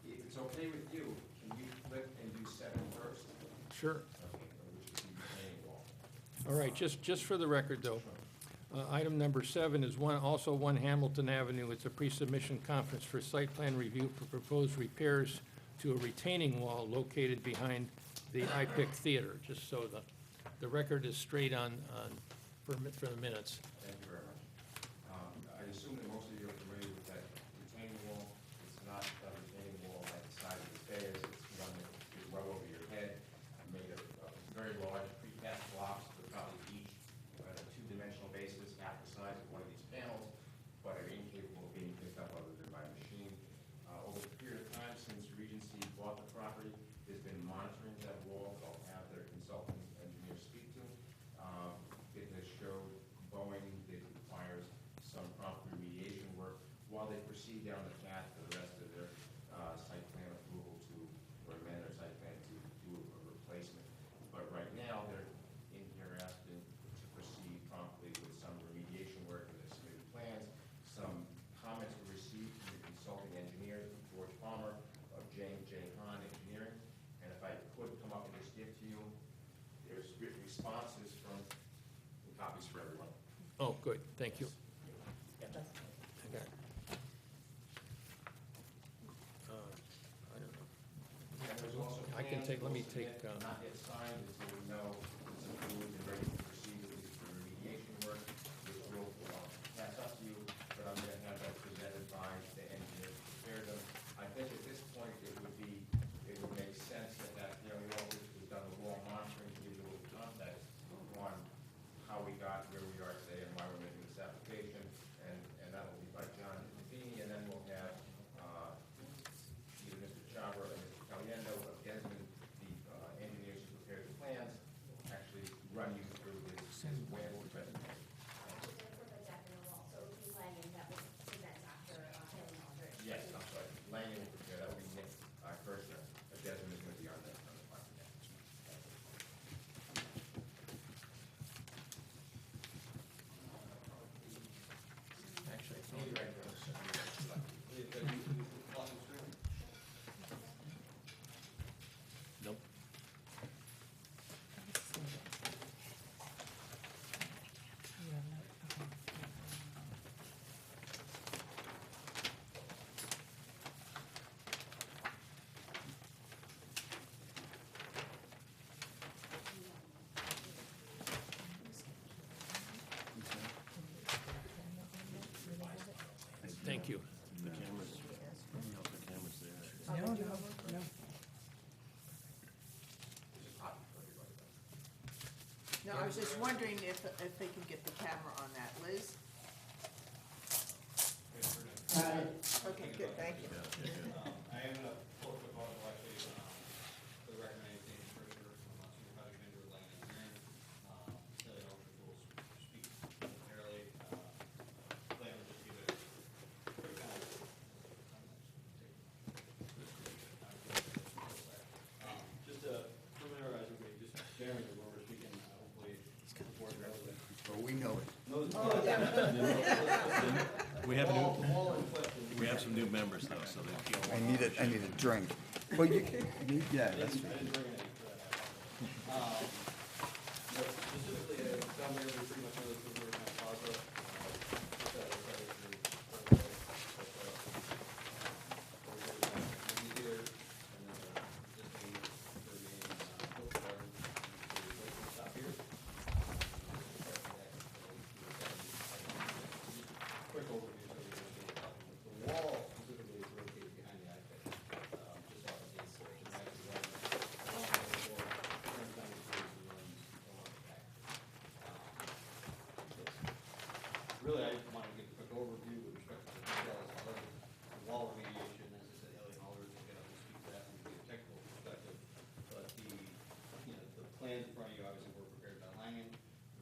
If it's okay with you, can you flip and do 7 first? Sure. Okay, which is the retaining wall. All right, just for the record, though, item number 7 is also 1 Hamilton Avenue. It's a pre-submission conference for site plan review for proposed repairs to a retaining wall located behind the iPic Theater, just so the record is straight for the minutes. Thank you very much. I assume that most of you are familiar with that retaining wall. It's not a retaining wall at the side of the stairs. It's one that is well over your head, made of very large precast blocks with probably each two-dimensional basis half the size of one of these panels, but are incapable of being picked up other than by machine. Over the period of time since Regency bought the property, there's been monitoring that wall. They'll have their consultant engineers speak to. It has showed Boeing that it requires some prompt remediation work while they proceed down the path for the rest of their site plan approval or amend their site plan to do a replacement. But right now, they're in here asking to proceed promptly with some remediation work in their submitted plans. Some comments were received from the consulting engineers, George Palmer of J&J Hahn Engineering. And if I could come up and just give to you, there's written responses from copies for everyone. Oh, good, thank you. I got it. I don't know. And there's also I can plans take, let me we'll take, submit, not yet signed until we know it's approved and ready to proceed with the remediation work, which will pass up to you, but I'm gonna have that presented by the engineers to prepare them. I think at this point, it would make sense that, you know, this was done with wall monitoring to give you a little context on how we got where we are today and why we're making this application, and that'll be by John Feeney, and then we'll have, either Mr. Chabra or Mr. Caliendo of Desmond, the engineers who prepared the plans, actually run you through his plan for presentation. Yes, I'm sorry, Lanyon will prepare, that will be Nick Kirshner, Desmond is going to be on the plan. actually, nope. Thank you. The cameras, the cameras there. No, I was just wondering if they could get the camera on that. Liz? Okay, good, thank you. I am gonna work with Broadway, actually, for the recommended thing, Commissioner, Senior Project Manager, Lang Engineering. Kelly Alford will speak momentarily. Lang will just give a quick comment. Just to familiarize everybody, just Jeremy, when we're speaking, hopefully, the board knows that. Well, we know it. We have we have some new members though, so they feel. I need a drink. Well, yeah, that's I didn't bring any for that. But specifically, down there, we pretty much know the Silver Town Plaza. Quick overview, so we can see the wall specifically is located behind the iPad, just off of the installation. Actually, along the wall, turns down the trees and runs along the back. Really, I just wanted to give a quick overview with respect to the details of the wall remediation. As I said, Elliot Alders will get up and speak to that from a technical perspective. But the plans in front of you obviously were prepared by Langen,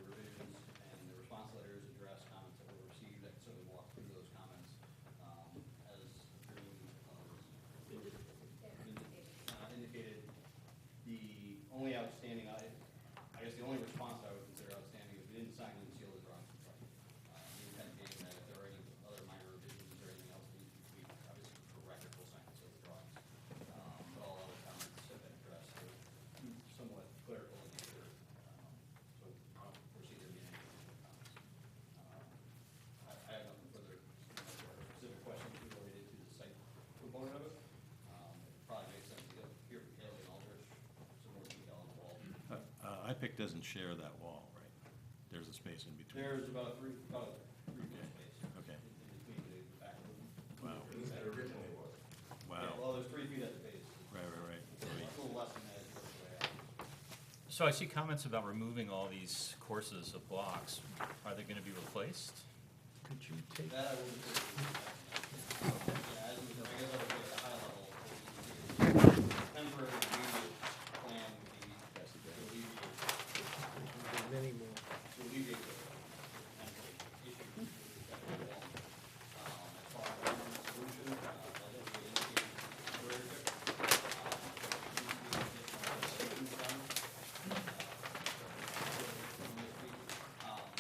the revisions and the response letters address comments that were received. I can certainly walk through those comments. As indicated, the only outstanding, I guess the only response I would consider outstanding is we didn't sign and seal the drawings in front of you. The intent being that if there are any other minor revisions or anything else that needs to be tweaked, obviously for record, we'll sign and seal the drawings. But all other comments have been addressed. They're somewhat clerical in nature. So I'll proceed to the end of the comments. I have nothing further, specific questions related to the site component of it. It probably makes sense to hear from Kelly and Aldrich some more details IPIC doesn't share that wall, right? There's a space in between. There's about a 3 foot space Okay. in between the back of them. Wow. At least it originally was. Yeah, Wow. well, there's 3 feet at the base. Right. It's a little less than that, it's the way out. So I see comments about removing all these courses of blocks. Are they gonna be replaced? Could you take, That I will defer to you. Yeah, as we, I guess I would say at a high level, temporary immediate plan would be to alleviate, many more? to alleviate the potential issues with respect to the wall. As far as the solution, I think we indicated very quick.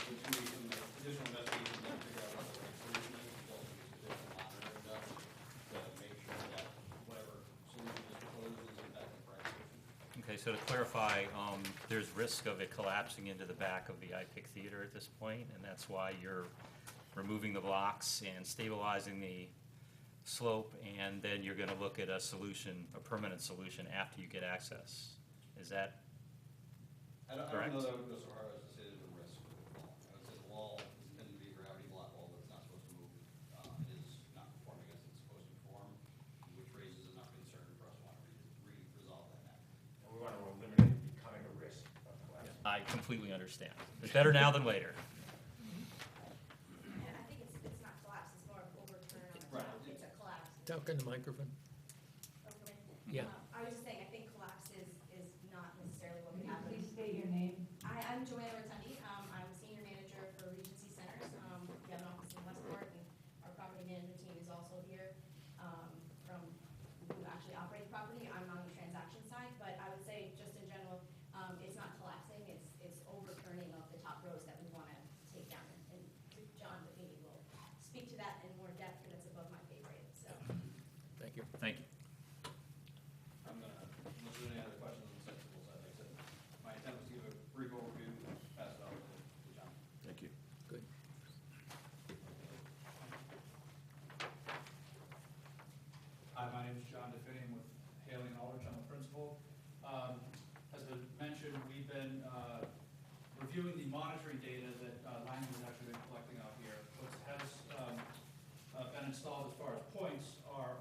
Which we can make additional investigations and figure out what the right solution is, as well as additional monitoring done to make sure that whatever solution is proposed is in fact the correct solution. Okay, so to clarify, there's risk of it collapsing into the back of the IPIC Theater at this point, and that's why you're removing the blocks and stabilizing the slope, and then you're gonna look at a solution, a permanent solution after you get access. Is that, I don't Correct. know that I would go so hard as to say there's a risk with the wall. I would say the wall is intended to be a gravity block wall that's not supposed to move. It is not performing as it's supposed to perform, which raises enough concern for us to want to resolve that matter. And we want to eliminate it becoming a risk of collapse. I completely understand. It's better now than later. And I think it's not collapse, it's more of overturn on the Right. top, it's a collapse. talk in the microphone? Okay. Yeah. I was just saying, I think collapse is not necessarily what would happen. Please state your name. I'm Joanna Rotundi, I'm Senior Manager for Regency Centers. We have an office in Westport, and our property management team is also here, from, who actually operate the property. I'm on the transaction side, but I would say, just in general, it's not collapsing, it's overturning of the top rows that we want to take down. And John Amy will speak to that in more depth, because it's above my pay grade, so. Thank you. Thank you. I'm gonna, unless there's any other questions on the sensible side, like I said, my intent was to give a brief overview, pass it off to John. Thank you. Good. Hi, my name is John DeFinney. I'm with Haley and Aldrich. I'm a principal. As I mentioned, we've been reviewing the monitoring data that Lyman has actually been collecting out here. What has been installed as far as points are,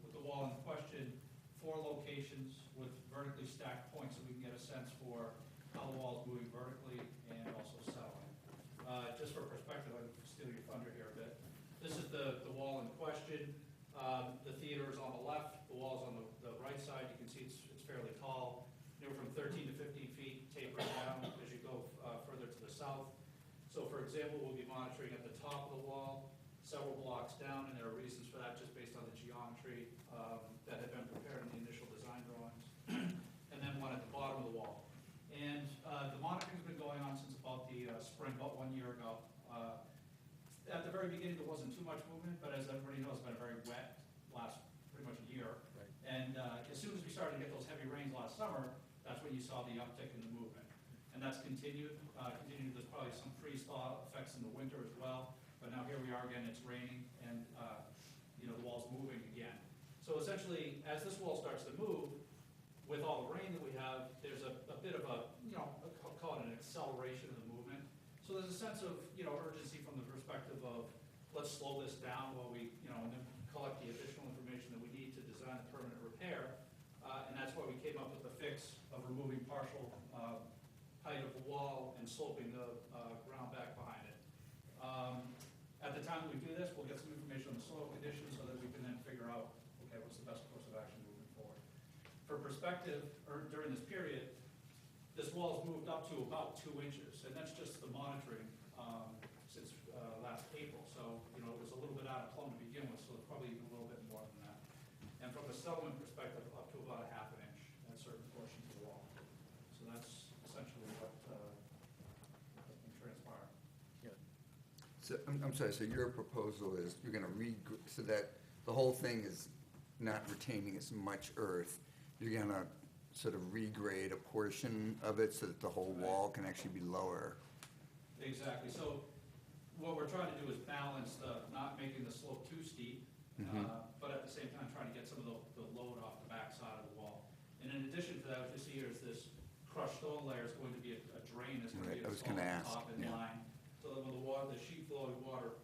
with the wall in question, 4 locations with vertically stacked points, so we can get a sense for how the wall is moving vertically and also settling. Just for perspective, I'll steal your thunder here a bit. This is the wall in question. The theater is on the left, the wall's on the right side. You can see it's fairly tall, anywhere from 13 to 15 feet, tapering down as you go further to the south. So for example, we'll be monitoring at the top of the wall, several blocks down, and there are reasons for that just based on the geometry that had been prepared in the initial design drawings, and then one at the bottom of the wall. And the monitoring's been going on since about the spring, about 1 year ago. At the very beginning, there wasn't too much movement, but as everybody knows, it's been a very wet last pretty much a year. Right. And as soon as we started to get those heavy rains last summer, that's when you saw the uptick in the movement. And that's continued. There's probably some freeze-thaw effects in the winter as well. But now here we are again, it's raining, and the wall's moving again. So essentially, as this wall starts to move, with all the rain that we have, there's a bit of a, call it an acceleration of the movement. So there's a sense of, urgency from the perspective of, let's slow this down while we, and then collect the additional information that we need to design a permanent repair. And that's why we came up with the fix of removing partial height of the wall and sloping the ground back behind it. At the time that we do this, we'll get some information on the soil conditions so that we can then figure out, okay, what's the best course of action moving forward. For perspective, during this period, this wall's moved up to about 2 inches, and that's just the monitoring since last April. So, it was a little bit out of plumb to begin with, so it's probably even a little bit more than that. And from a settlement perspective, up to about a ½ an inch at certain portions of the wall. So that's essentially what has been transpired. So, I'm sorry, so your proposal is you're gonna so that the whole thing is not retaining as much earth, you're gonna sort of regrade a portion of it so that the whole wall can actually be lower? Exactly. So what we're trying to do is balance not making the slope too steep, but at the same time trying to get some of the load off the back side of the wall. And in addition to that, what you see here is this crushed stone layer is going to be a drain that's going to Right, be I was installed gonna on ask, top in yeah. line. So that when the water, the sheet flowing water,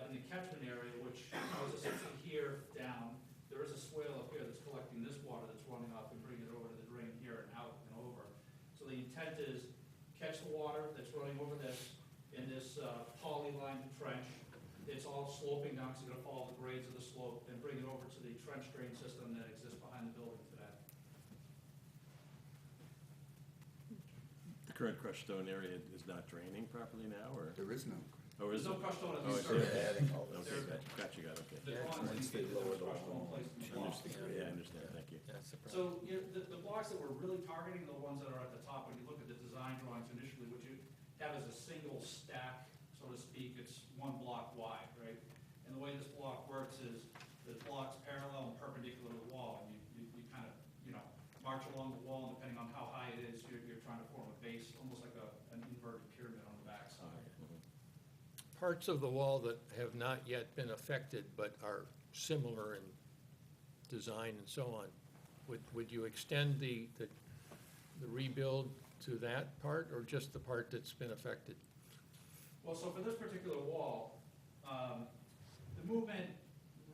in the catchment area, which goes essentially here down, there is a swale up here that's collecting this water that's running off and bringing it over to the drain here and out and over. So the intent is catch the water that's running over this in this poly-lined trench. It's all sloping down, because it's gonna follow the grades of the slope, and bring it over to the trench drain system that exists behind the building today. The current crushed stone area is not draining properly now, or? There is no. Oh, is There's it? no crushed stone at Oh, this I see. surface. Adding all this. Okay, gotcha, okay. The drawings indicate that there was crushed stone placed in the blocks. Yeah, I understand, thank you. That's the problem. So, you know, the blocks that we're really targeting are the ones that are at the top. When you look at the design drawings initially, what you have is a single stack, so to speak. It's one block wide, right? And the way this block works is the block's parallel and perpendicular to the wall, and you kind of, you know, march along the wall, and depending on how high it is, you're trying to form a base, almost like an inverted pyramid on the backside. Parts of the wall that have not yet been affected but are similar in design and so on, would you extend the rebuild to that part, or just the part that's been affected? Well, so for this particular wall, the movement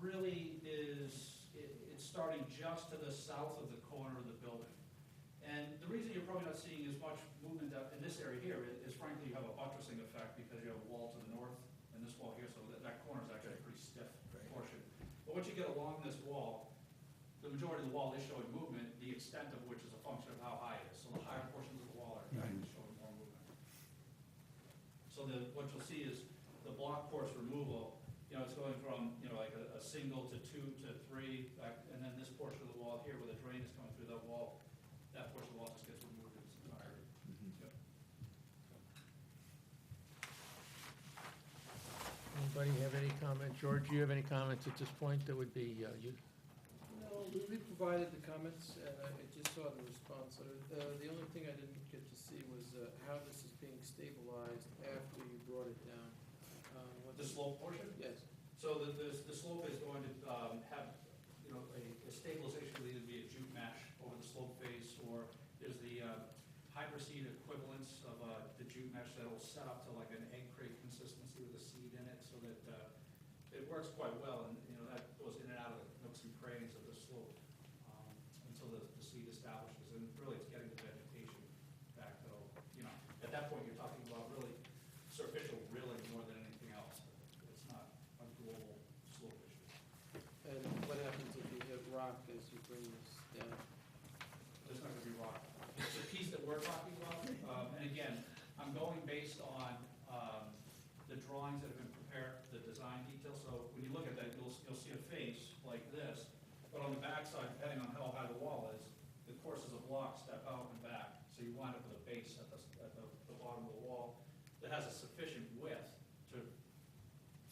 really is, it's starting just to the south of the corner of the building. And the reason you're probably not seeing as much movement up in this area here is frankly, you have a buttressing effect because you have a wall to the north and this wall here, so that corner is actually a pretty stiff portion. But once you get along this wall, the majority of the wall is showing movement, the extent of which is a function of how high it is. So the higher portions of the wall are showing more movement. So what you'll see is the block course removal, you know, it's going from, you know, like a single to 2 to 3, and then this portion of the wall here where the drain is coming through that wall, that portion of the wall just gets removed in its entirety. Yep. Anybody have any comment? George, do you have any comments at this point that would be, you? No, we provided the comments, and I just saw the response. So, the only thing I didn't get to see was how this is being stabilized after you brought it down. The slope portion? Yes. So the slope is going to have, you know, a stabilization will either be a jute mesh over the slope face, or there's the hydroseed equivalence of the jute mesh that'll set up to like an egg crate consistency with a seed in it, so that it works quite well, and you know that goes in and out of the nooks and crannies of the slope until the seed establishes, and really it's getting the vegetation back to, you know, at that point you're talking about really superficial rilling more than anything else. It's not a global slope issue. And what happens if you hit rock as you bring this down? There's not gonna be rock. It's the piece that we're talking about, and again, I'm going based on the drawings that have been prepared, the design details. So when you look at that, you'll see a face like this, but on the backside, depending on how high the wall is, the courses of blocks step out and back. So you wind up with a base at the bottom of the wall that has a sufficient width to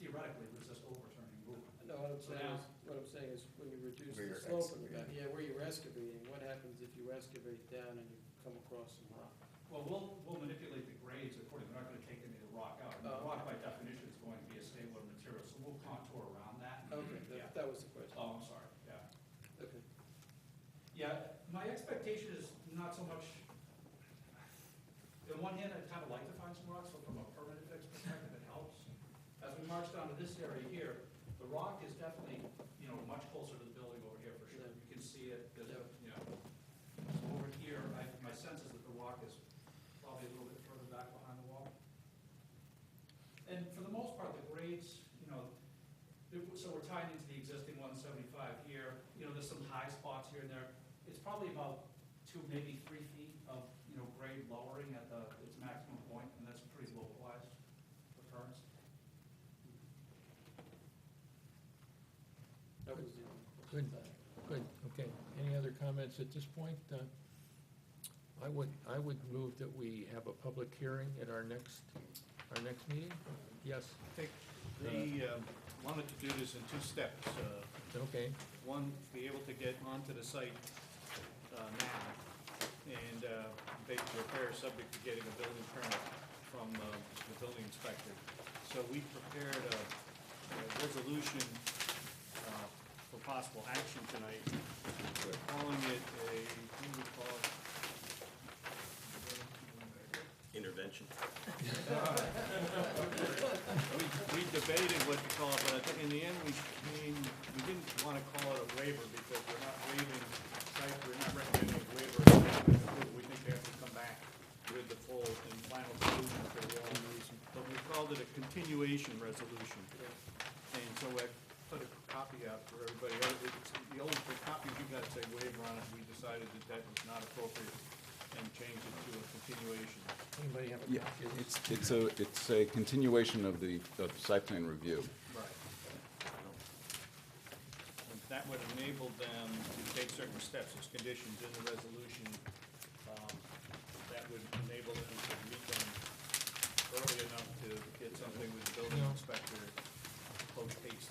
theoretically resist overturning movement. No, what I'm saying is when you reduce Where the you're slope of the back, excavating. yeah, where you're excavating, what happens if you excavate down and you come across some rock? Well, we'll manipulate the grades accordingly. We're not gonna take any of the rock out. The rock by definition is going to be a stable material, so we'll contour around that. Okay, Yeah. that was the question. Oh, I'm sorry, yeah. Okay. Yeah, my expectation is not so much, on one hand, I'd kind of like to find some rocks, so from a permanent fix perspective, it helps. As we march down to this area here, the rock is definitely, you know, much closer to the building over here for sure. You can see it, there's, you know, so over here, my sense is that the rock is probably a little bit further back behind the wall. And for the most part, the grades, you know, so we're tying into the existing 175 here. You know, there's some high spots here and there. It's probably about 2, maybe 3 feet of, you know, grade lowering at its maximum point, and that's pretty localized occurrence. That was the only Good, question. good, okay. Any other comments at this point? I would move that we have a public hearing at our next meeting? Yes, I think we wanted to do this in 2 steps. okay. One, be able to get onto the site now, and basically repair subject to getting a building permit from the building inspector. So we prepared a resolution for possible action tonight. We're calling it a, what do we call it? intervention. We debated what to call it, but I think in the end, we didn't want to call it a waiver because we're not waiving site, we're not recommending a waiver. We think they have to come back with the full and final solution for the wall. But we called it a continuation resolution. And so I put a copy out for everybody. The copies you got say waiver on it, we decided that that was not appropriate and changed it to a continuation. Anybody have a Yeah, copy? it's a continuation of the site plan review. Right. And that would enable them to take certain steps as conditions in the resolution. That would enable them to meet them early enough to get something with the building No. inspector post haste.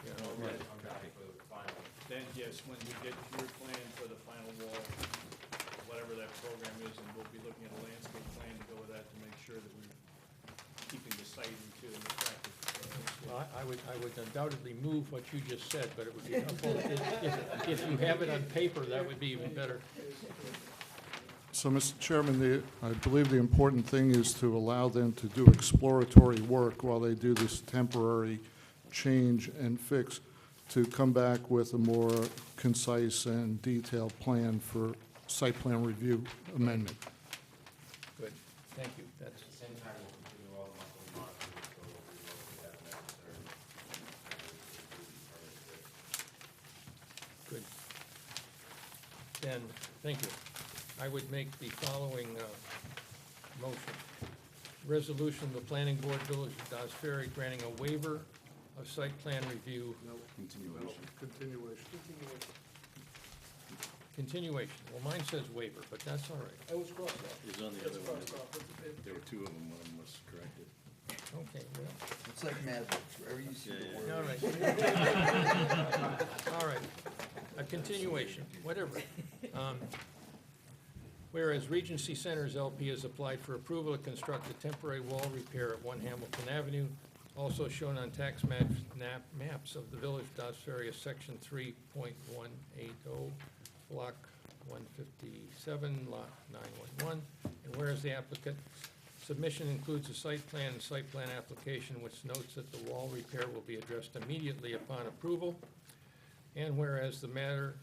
Yeah. Right. Okay, for the final. Then, yes, when we get your plan for the final wall, whatever that program is, and we'll be looking at a landscape plan to go with that to make sure that we're keeping the site into an attractive. Well, I would undoubtedly move what you just said, but it would be helpful if you have it on paper, that would be even better. So, Mr. Chairman, I believe the important thing is to allow them to do exploratory work while they do this temporary change and fix, to come back with a more concise and detailed plan for site plan review amendment. Good, thank you. At the same time, we'll continue all the monthly monitoring, so we'll relook at that necessary. Good. Then, thank you. I would make the following motion. Resolution of the Planning Board, Village of Dobbs Ferry, granting a waiver of site plan review. Continuation. Continuation. Continuation. Well, mine says waiver, but that's all right. I was crossed off. It was on the It's other one. crossed off. There were two of them, one of them was corrected. Okay, well, It's like magic, wherever you see the word. all right. All right. A continuation, whatever. Whereas Regency Centers LP has applied for approval to construct a temporary wall repair at 1 Hamilton Avenue, also shown on tax maps of the Village of Dobbs Ferry as Section 3.180, Block 157, Lot 911. And whereas the applicant submission includes a site plan and site plan application which notes that the wall repair will be addressed immediately upon approval. And whereas the matter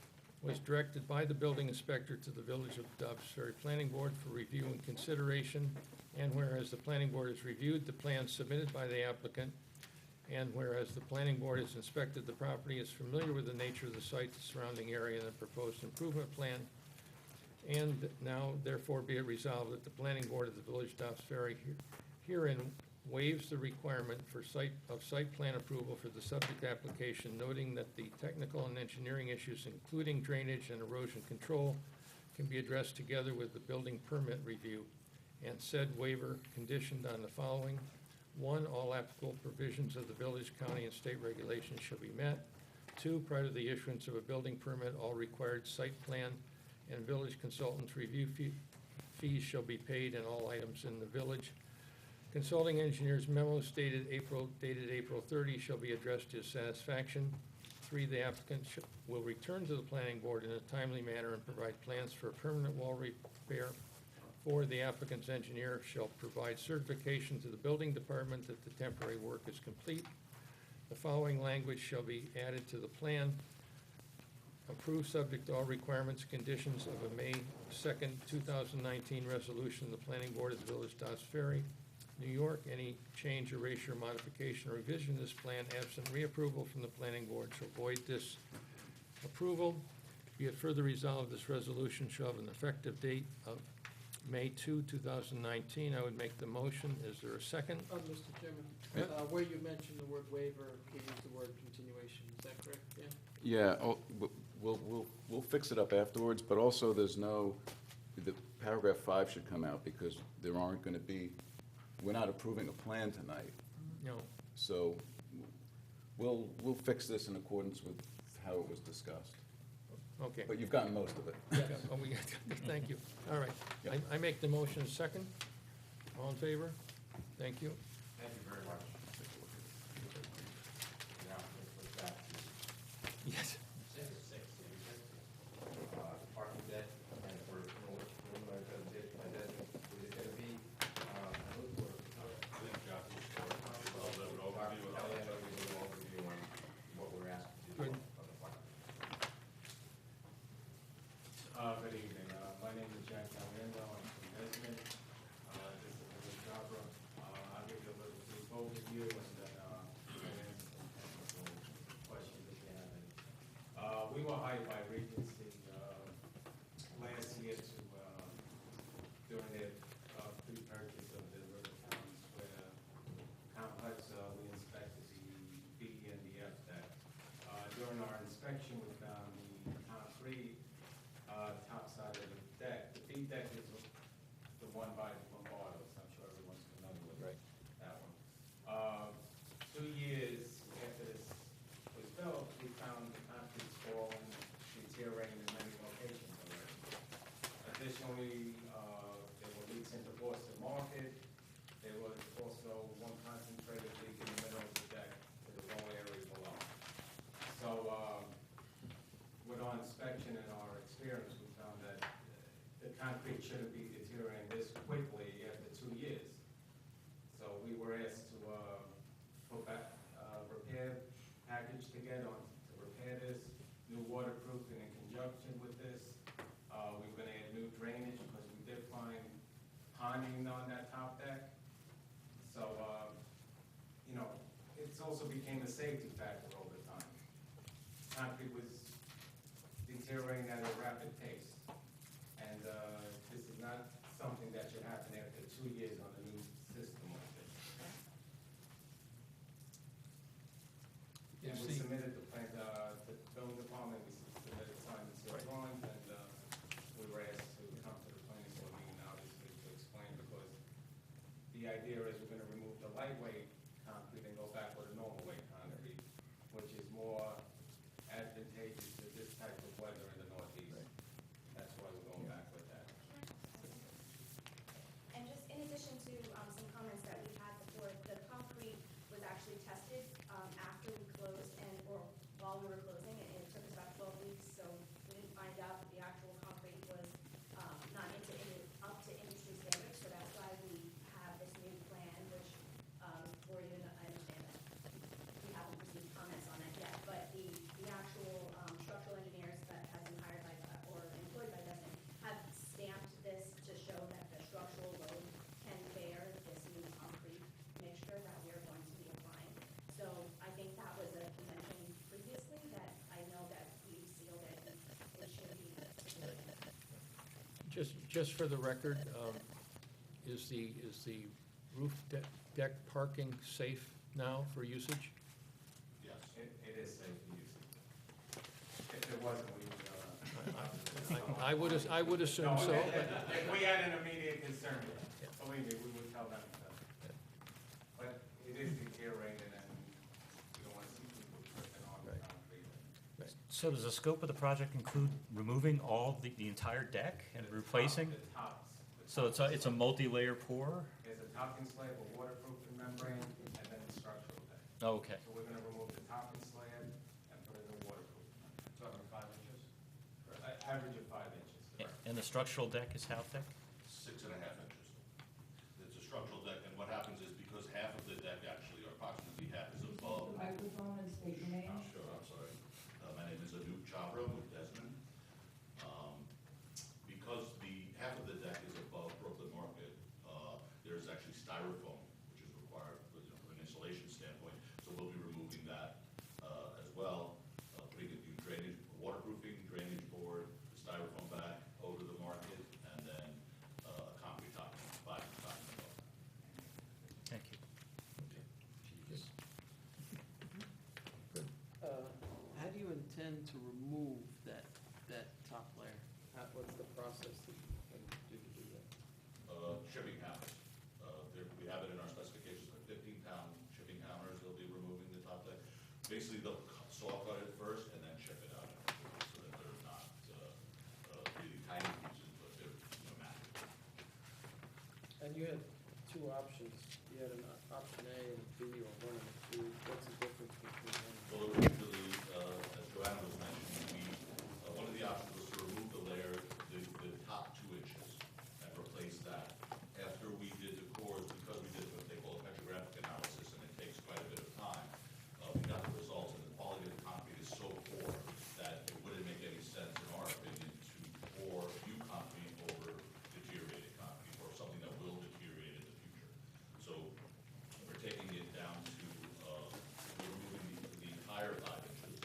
was directed by the building inspector to the Village of Dobbs Ferry Planning Board for review and consideration. And whereas the planning board has reviewed the plans submitted by the applicant. And whereas the planning board has inspected the property, is familiar with the nature of the site, the surrounding area, and the proposed improvement plan. And now therefore be it resolved that the planning board of the Village of Dobbs Ferry herein waives the requirement for site plan approval for the subject application, noting that the technical and engineering issues, including drainage and erosion control, can be addressed together with the building permit review. And said waiver conditioned on the following: 1, all applicable provisions of the village, county, and state regulations shall be met. 2, prior to the issuance of a building permit, all required site plan and village consultants review fees shall be paid in all items in the village. Consulting engineer's memo dated April 30 shall be addressed to his satisfaction. 3, the applicant will return to the planning board in a timely manner and provide plans for a permanent wall repair. 4, the applicant's engineer shall provide certification to the building department that the temporary work is complete. The following language shall be added to the plan. Approved subject to all requirements, conditions of a May 2nd, 2019 resolution of the planning board of the Village of Dobbs Ferry, New York. Any change, erasure, modification, or revision of this plan absent reapproval from the planning board shall void this approval. Be it further resolved, this resolution shall have an effective date of May 2, 2019. I would make the motion. Is there a second? Mr. Chairman, where you mentioned the word waiver, you used the word continuation, is that correct? Yeah? Yeah, we'll fix it up afterwards, but also there's no, the paragraph 5 should come out because there aren't going to be, we're not approving a plan tonight. No. So we'll fix this in accordance with how it was discussed. Okay. But you've gotten most of it. Yes. Oh, thank you. All right. Yeah. I make the motion second. All in favor? Thank you. Thank you very much. Now, let's look back to Yes. 6, parking deck, and for preliminary presentation, my desk, is it going to be There was also one concentrated leak in the middle of the deck to the low area below. So, with our inspection and our experience, we found that the concrete shouldn't be deteriorating this quickly after 2 years. So we were asked to, put back, repair package together to repair this, new waterproofing in conjunction with this. We're gonna add new drainage because we did find ponding on that top deck. So, you know, it's also became a safety factor over time. Concrete was deteriorating at a rapid pace. And, this is not something that should happen after 2 years on a new system like this. And we submitted the plan, the building department, we submitted signed and sealed drawings, and, we were asked to come to the planning board meeting obviously to explain, because the idea is we're gonna remove the lightweight concrete and go back with a normal weight concrete, which is more advantageous to this type of weather in the Northeast. That's why we're going back with that. And just in addition to some comments that we had before, the concrete was actually tested after we closed and, or while we were closing, and it took us about 12 weeks, so we didn't find out that the actual concrete was not up to industry standards, so that's why we have this new plan, which, for you, I understand that we haven't received comments on that yet, but the actual structural engineers that have been hired by, or employed by Judson, have stamped this to show that the structural load can bear this new concrete mixture that we're going to be applying. So I think that was a contention previously, that I know that we sealed it, and it should be. Just for the record, is the roof deck parking safe now for usage? Yes. It is safe to use. If it wasn't, we would, I would assume No, so. if we had an immediate concern, believe me, we would tell them so. But it is deteriorating, and we don't want to see people tripping on the concrete. So does the scope of the project include removing all the entire deck and replacing? The tops. So it's a multi-layer pour? There's a topping slab, a waterproofing membrane, and then the structural deck. Oh, okay. So we're gonna remove the topping slab and put in a waterproofing membrane. Talking 5 inches? Average of 5 inches. correct. And the structural deck is how thick? 6.5 inches. It's a structural deck, and what happens is because half of the deck actually, or approximately half, is above. Microphone and state your name. Sure, I'm sorry. My name is Untitled Chapter with Desmond. Because the half of the deck is above Brooklyn Market, there's actually styrofoam, which is required from an insulation standpoint. So we'll be removing that as well, putting a new drainage, waterproofing, drainage board, the styrofoam back over the market, and then a concrete topping, fiber topping above. Thank you. How do you intend to remove that top layer? What's the process that you can do to do that? Shipping counters. We have it in our specifications for 15-pound shipping counters. They'll be removing the top deck. Basically, they'll saw cut it first and then ship it out, so that they're not really tiny pieces, but they're massive. And you had two options. You had an option A and B, or one and two. What's the difference between them? Well, originally, as Joanna was mentioning, one of the options was to remove the layer, the top 2 inches, and replace that. After we did the cores, because we did what they call a petrographic analysis, and it takes quite a bit of time, we got the results, and the quality of the concrete is so poor that it wouldn't make any sense, in our opinion, to pour new concrete over deteriorated concrete, or something that will deteriorate in the future. So we're taking it down to, we're removing the entire 5 inches,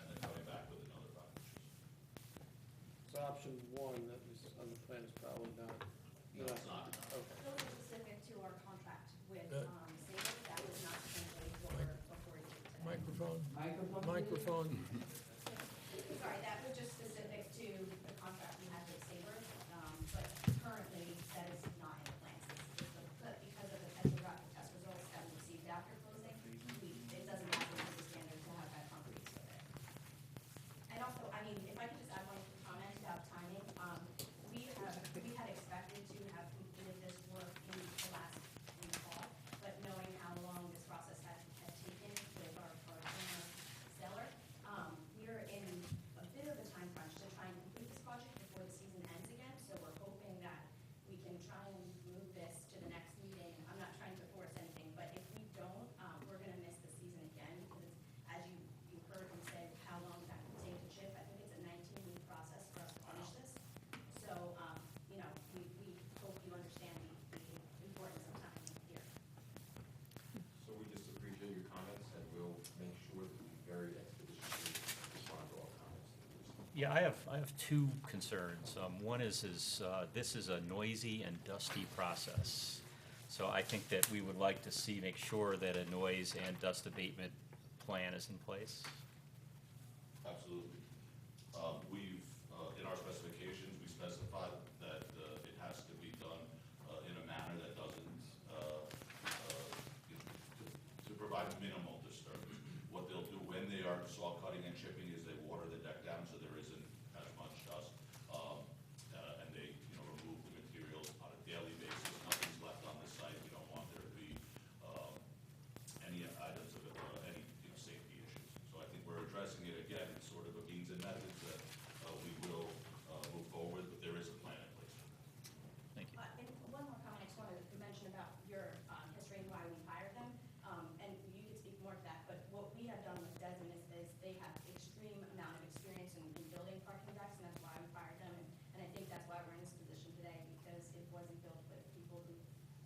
and then coming back with another 5 inches. So option one that was on the plan is probably not. No, it's not. Okay. Those are specific to our contract with Uh, Sabre, that was not translated what we're before you today. Microphone? Microphone. Microphone? Sorry, that was just specific to the contract we had with Sabre, but currently that is not in the plans. But because of the petrographic test results that we received after closing, it doesn't have to be the standard to have that concrete still there. And also, I mean, if I could just add one comment about timing, we had expected Yeah, I have two concerns. One is this is a noisy and dusty process. So I think that we would like to see, make sure that a noise and dust abatement plan is in place. Absolutely. We've, in our specifications, we specified that it has to be done in a manner that doesn't, to provide minimal disturbance. What they'll do when they are saw cutting and chipping is they water the deck down so there isn't as much dust. And they, remove the materials on a daily basis. Nothing's left on the site. We don't want there to be any items of any safety issues. So I think we're addressing it again. It's sort of a means and methods that we will move forward, but there is a plan in place. Thank you. And one more comment, I just wanted to mention about your history and why we hired them. And you could speak more to that, but what we have done with Desmond is they have extreme amount of experience in building parking decks, and that's why we hired them. And I think that's why we're in this position today, because it wasn't built with people who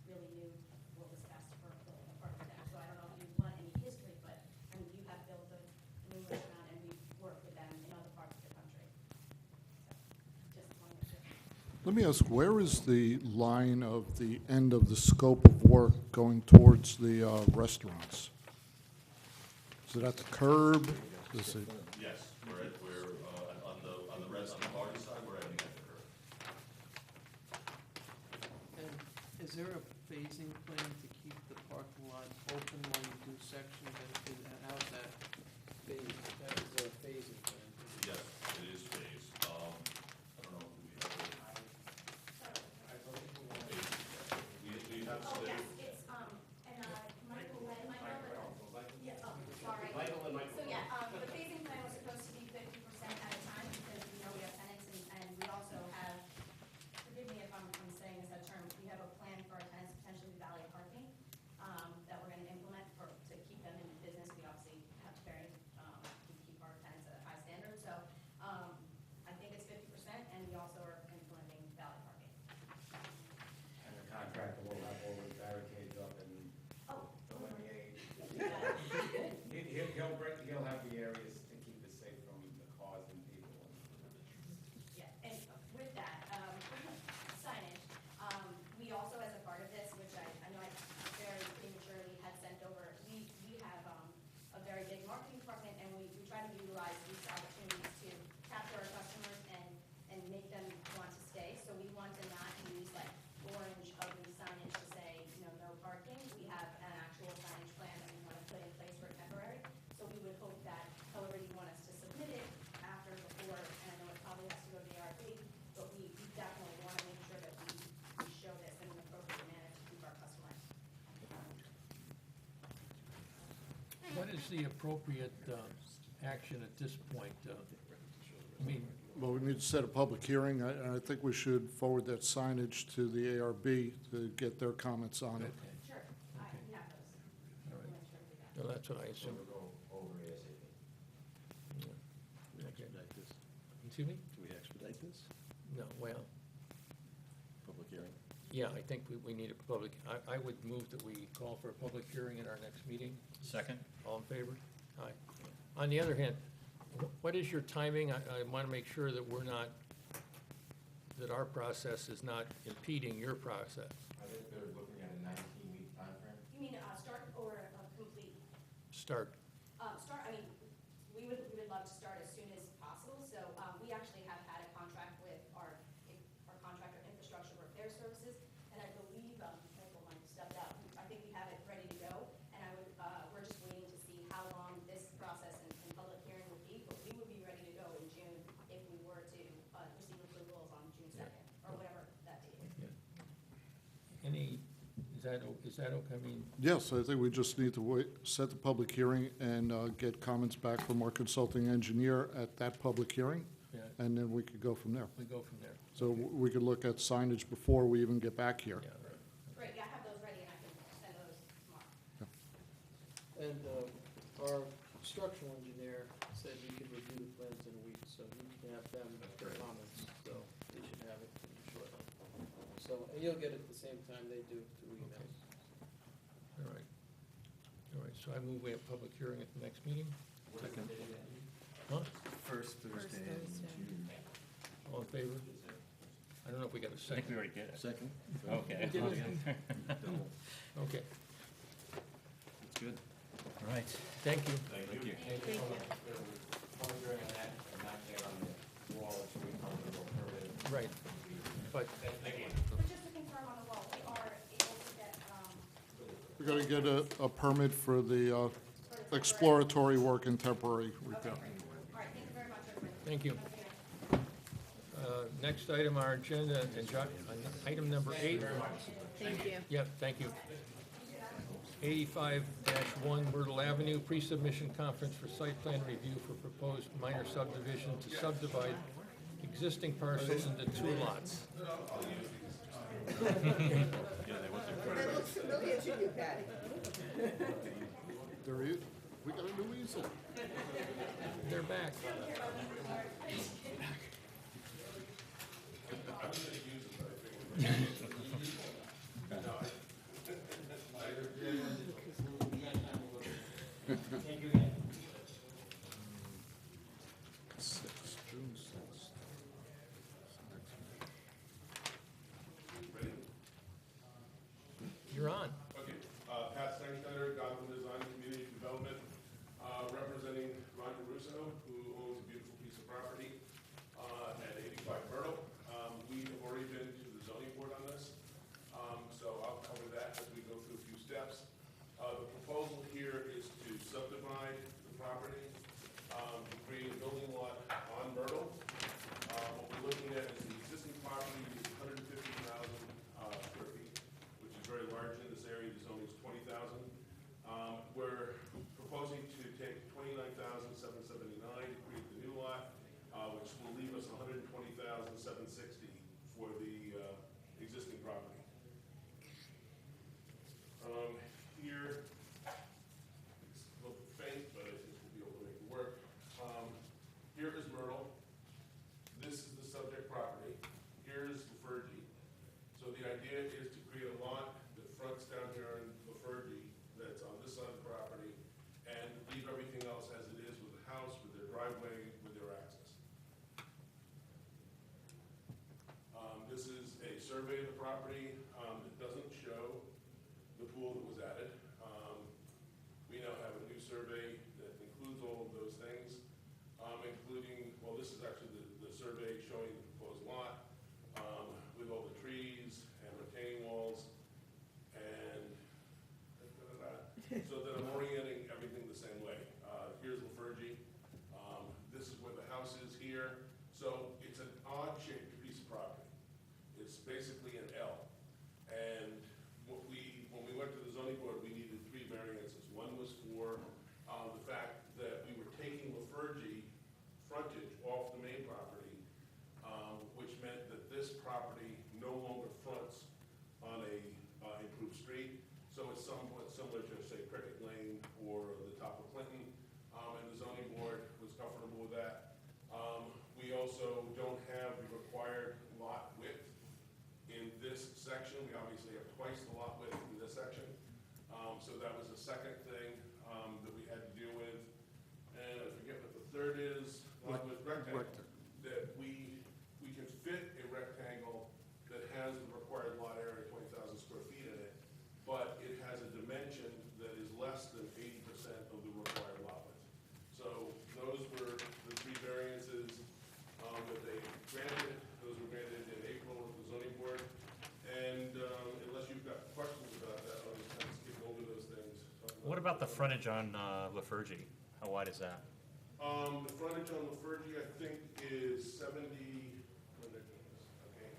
really knew what was best for building a parking deck. So I don't know if you want any history, but I mean, you have built a numerous amount, and we've worked with them in other parts of the country. So just wanted to. Let me ask, where is the line of the end of the scope of work going towards the restaurants? Is it at the curb? Is it? Yes, we're on the party side, we're ending at the curb. And is there a phasing plan to keep the parking lot open while you do sections, and how's that phased? That is a phasing plan. Yes, it is phased. I don't know if we have it. We have Oh, submitted. yes, it's, and, Michael, yeah, oh, sorry. So, yeah, the phasing plan was supposed to be 50% at a time, because we know we have tenants, and we also have, forgive me if I'm saying this out of term, we have a plan for our tenants potentially valet parking, that we're gonna implement to keep them in business. We obviously have to keep our tenants at a high standard, so, I think it's 50%, and we also are implementing valet parking. And the contractor will have all the barricades up and Oh. delineate. Yeah. He'll have the areas to keep it safe from the cars and people. Yeah, and with that, signage, we also, as a part of this, which I know I very prematurely had sent over, we have a very big marketing department, and we try to utilize these opportunities to capture our customers and make them want to stay. So we want to not use like orange ugly signage to say, no parking. We have an actual signage plan that we want to put in place for temporary. So we would hope that however you want us to submit it, after, before, and I know it probably has to go to the ARB, but we definitely want to make sure that we show this in an appropriate manner to keep our customers. What is the appropriate action at this point? I mean, Well, we need to set a public hearing. I think we should forward that signage to the ARB to get their comments on it. okay, Sure, we have those. all right. We'll make sure we do that. Well, that's what I So assumed. we'll go over ASAP. Yeah. Do we expedite this? Excuse me? Do we expedite this? No, well, Public hearing? yeah, I think we need a public, I would move that we call for a public hearing at our next meeting. Second? All in favor? Aye. On the other hand, what is your timing? I want to make sure that we're not, that our process is not impeding your process. I think they're looking at a 19-week timeframe. You mean start or complete? Start. Start, I mean, we would love to start as soon as possible. So we actually have had a contract with our contractor infrastructure repair services, and I believe, Michael might have stepped out. I think we have it ready to go, and we're just waiting to see how long this process and public hearing would be, but we would be ready to go in June if we were to receive approvals on June 2nd, or whatever that date is. Any, is that okay? I mean, Yes, I think we just need to wait, set the public hearing and get comments back from our consulting engineer at that public hearing, yeah, and then we could go from there. we go from there. So we could look at signage before we even get back here. Yeah, right. Great, yeah, I have those ready, and I can send those tomorrow. And our structural engineer said he could review the plans in a week, so we can have them, their comments, so they should have it pretty shortly. So, and you'll get it at the same time they do through emails. All right. All right, so I move we have public hearing at the next meeting? Second. Huh? First Thursday in June. All in favor? I don't know if we got a I think second. we already did it. Second? Okay. We did it? Okay, That's good. All right. thank you. Thank you. Thank you. Wondering on that, and not get on the wall, it's refundable permit. Right, but, Thank you. But just to confirm on the wall, we are able to get, We're going to get a permit for the exploratory work and temporary repair. all right, thank you very much, everybody. thank you. Have a good night. Next item on our agenda, item number 8. Thank you. Yep, thank you. 85-1 Myrtle Avenue, pre-submission conference for site plan review for proposed minor subdivision to subdivide existing parcel into 2 lots. Yeah, they want their That looks familiar to you, Patty. We got a new easel. They're back. June 6th. You're on. Okay, Pat Steinschneider, Gotham Design Community Development, representing Ron Caruso, who owns a beautiful piece of property at 85 Myrtle. We have already been to the zoning board on this, so I'll cover that as we go through a few steps. The proposal here is to subdivide the property, to create a building lot on Myrtle. What we're looking at is the existing property is 150,000 square feet, which is very large in this area. The zoning is 20,000. We're proposing to take 29,779 to create the new lot, which will leave us 120,760 for the existing property. Here, it's a little faint, but I think we'll be able to make it work. Here is Myrtle. This is the subject property. Here is Lafergie. So the idea is to create a lot that fronts down here in Lafergie, that's on this side of the property, and leave everything else as it is with the house, with their driveway, with their access. This is a survey of the property. It doesn't show the pool that was added. We now have a new survey that includes all of those things, including, well, this is actually the survey showing the proposed lot, with all the trees and retaining walls, and so that I'm orienting everything the same way. Here's Lafergie. This is where the house is here. So it's an odd-shaped piece of property. It's basically an L. And when we went to the zoning board, we needed 3 variances. One was for the fact that we were taking Lafergie frontage off the main property, which meant that this property no longer fronts on a improved street. So it's somewhat similar to, say, Cricket Lane or the top of Clinton, and the zoning board was comfortable with that. We also don't have the required lot width in this section. We obviously have twice the lot width in this section. So that was the second thing that we had to deal with. And I forget what the third is, lot width rectangle. That we can fit a rectangle that has the required lot area, 20,000 square feet in it, but it has a dimension that is less than 80% of the required lot width. So those were the 3 variances that they granted. Those were granted in April at the zoning board. And unless you've got questions about that, I'll just kind of skip over those things. What about the frontage on Lafergie? How wide is that? The frontage on Lafergie, I think, is 70, okay.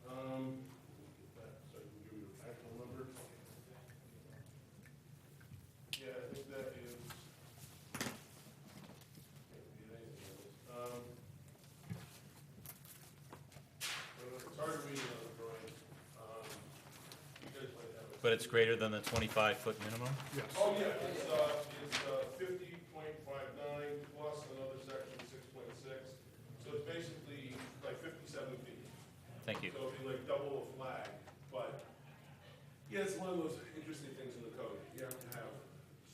Get that so I can give you an actual number. Yeah, I think that is. It's hard to read on the drawing. You guys might have it. But it's greater than the 25-foot minimum? Yes. Oh, yeah, it's 50.59 plus another section, 6.6. So it's basically like 57 feet. Thank you. So it'd be like double a flag, but, yeah, it's one of those interesting things in the code. You have to have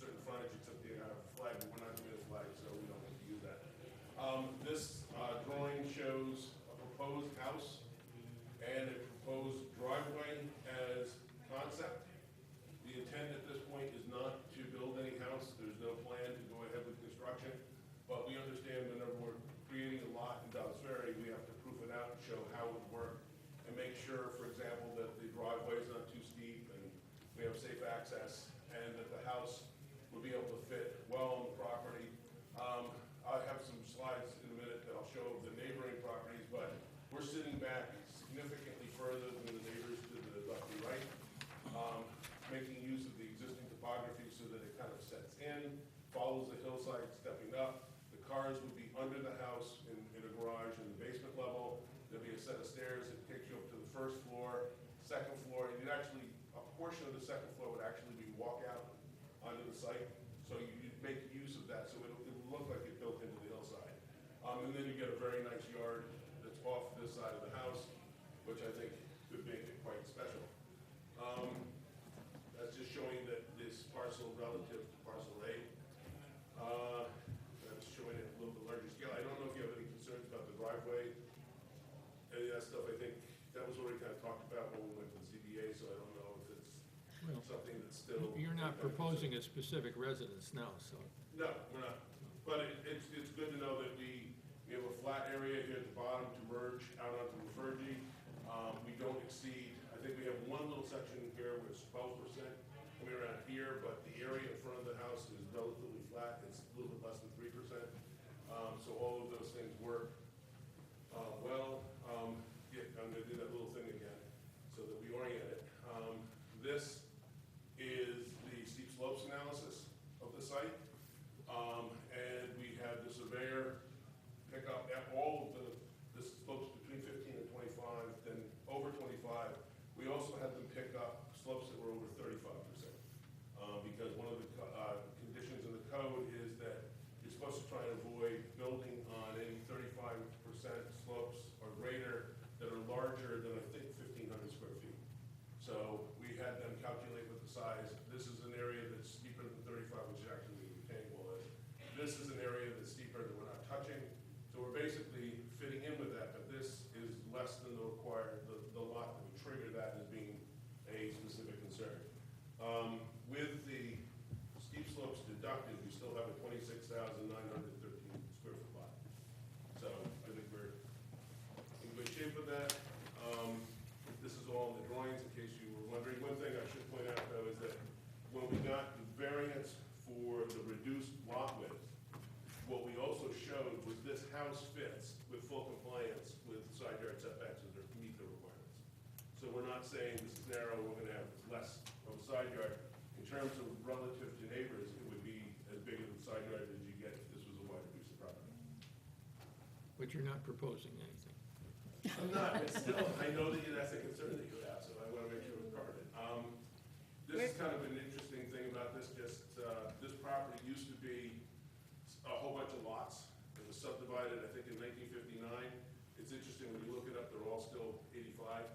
certain frontage, except you have a flag, but we're not doing a flag, so we don't have to use that. This drawing shows a proposed house and a proposed driveway as concept. The intent at this point is not to build any house. There's no plan to go ahead with construction. But we understand whenever we're creating a lot in Dobbs Ferry, we have to proof it out and show how it would work and make sure, for example, that the driveway is not too steep and we have safe access and that the house would be able to fit well on the property. I have some slides in a minute that I'll show of the neighboring properties, but we're sitting back significantly further than the neighbors to the left and right, making use of the existing topography so that it kind of sets in, follows the hillside stepping up. The cars would be under the house in a garage in the basement level. There'll be a set of stairs that takes you up to the first floor, second floor, and you'd actually, a portion of the second floor would actually be walkout onto the site. So you'd make use of that, so it would look like it built into the hillside. And then you get a very nice yard that's off this side of the house, which I think could make it quite special. That's just showing that this parcel relative to parcel A. That's showing it a little bit larger scale. I don't know if you have any concerns about the driveway, any of that stuff. I think that was already kind of talked about when we went to the ZBA, so I don't know if it's something that's still. You're not proposing a specific residence now, so. No, we're not. But it's good to know that we have a flat area here at the bottom to merge out onto the Fergie. We don't exceed, I think we have one little section here where it's 12% coming around here, but the area in front of the house is relatively flat. It's a little bit less than 3%. So all of those things work well. Yeah, I'm going to do that little thing again so that we orient it. This is the steep slopes analysis of the site. And we had the surveyor pick up at all of the slopes between 15 and 25, then over 25. We also had them pick up slopes that were over 35%. Because one of the conditions in the code is that you're supposed to try and avoid building on any 35% slopes or greater that are larger than, I think, 1,500 square feet. So we had them calculate with the size. This is an area that's steeper than 35, which is actually the retaining wall is. This is an area that's steeper that we're not touching. So we're basically fitting in with that, but this is less than the required, the lot that would trigger that as being a specific concern. With the steep slopes deducted, we still have a 26,913 square foot lot. So I think we're in good shape with that. This is all in the drawings, in case you were wondering. One thing I should point out, though, is that when we got the variance for the reduced lot width, what we also showed was this house fits with full compliance with side yard setbacks that meet the requirements. So we're not saying this is narrow, we're going to have less of a side yard. In terms of relative to neighbors, it would be as big of a side yard as you get if this was a wider piece of property. But you're not proposing anything. I'm not, but still, I know that that's a concern that you have, so I want to make sure it's covered. This is kind of an interesting thing about this, just, this property used to be a whole bunch of lots. It was subdivided, I think, in 1959. It's interesting, when you look it up, they're all still 85.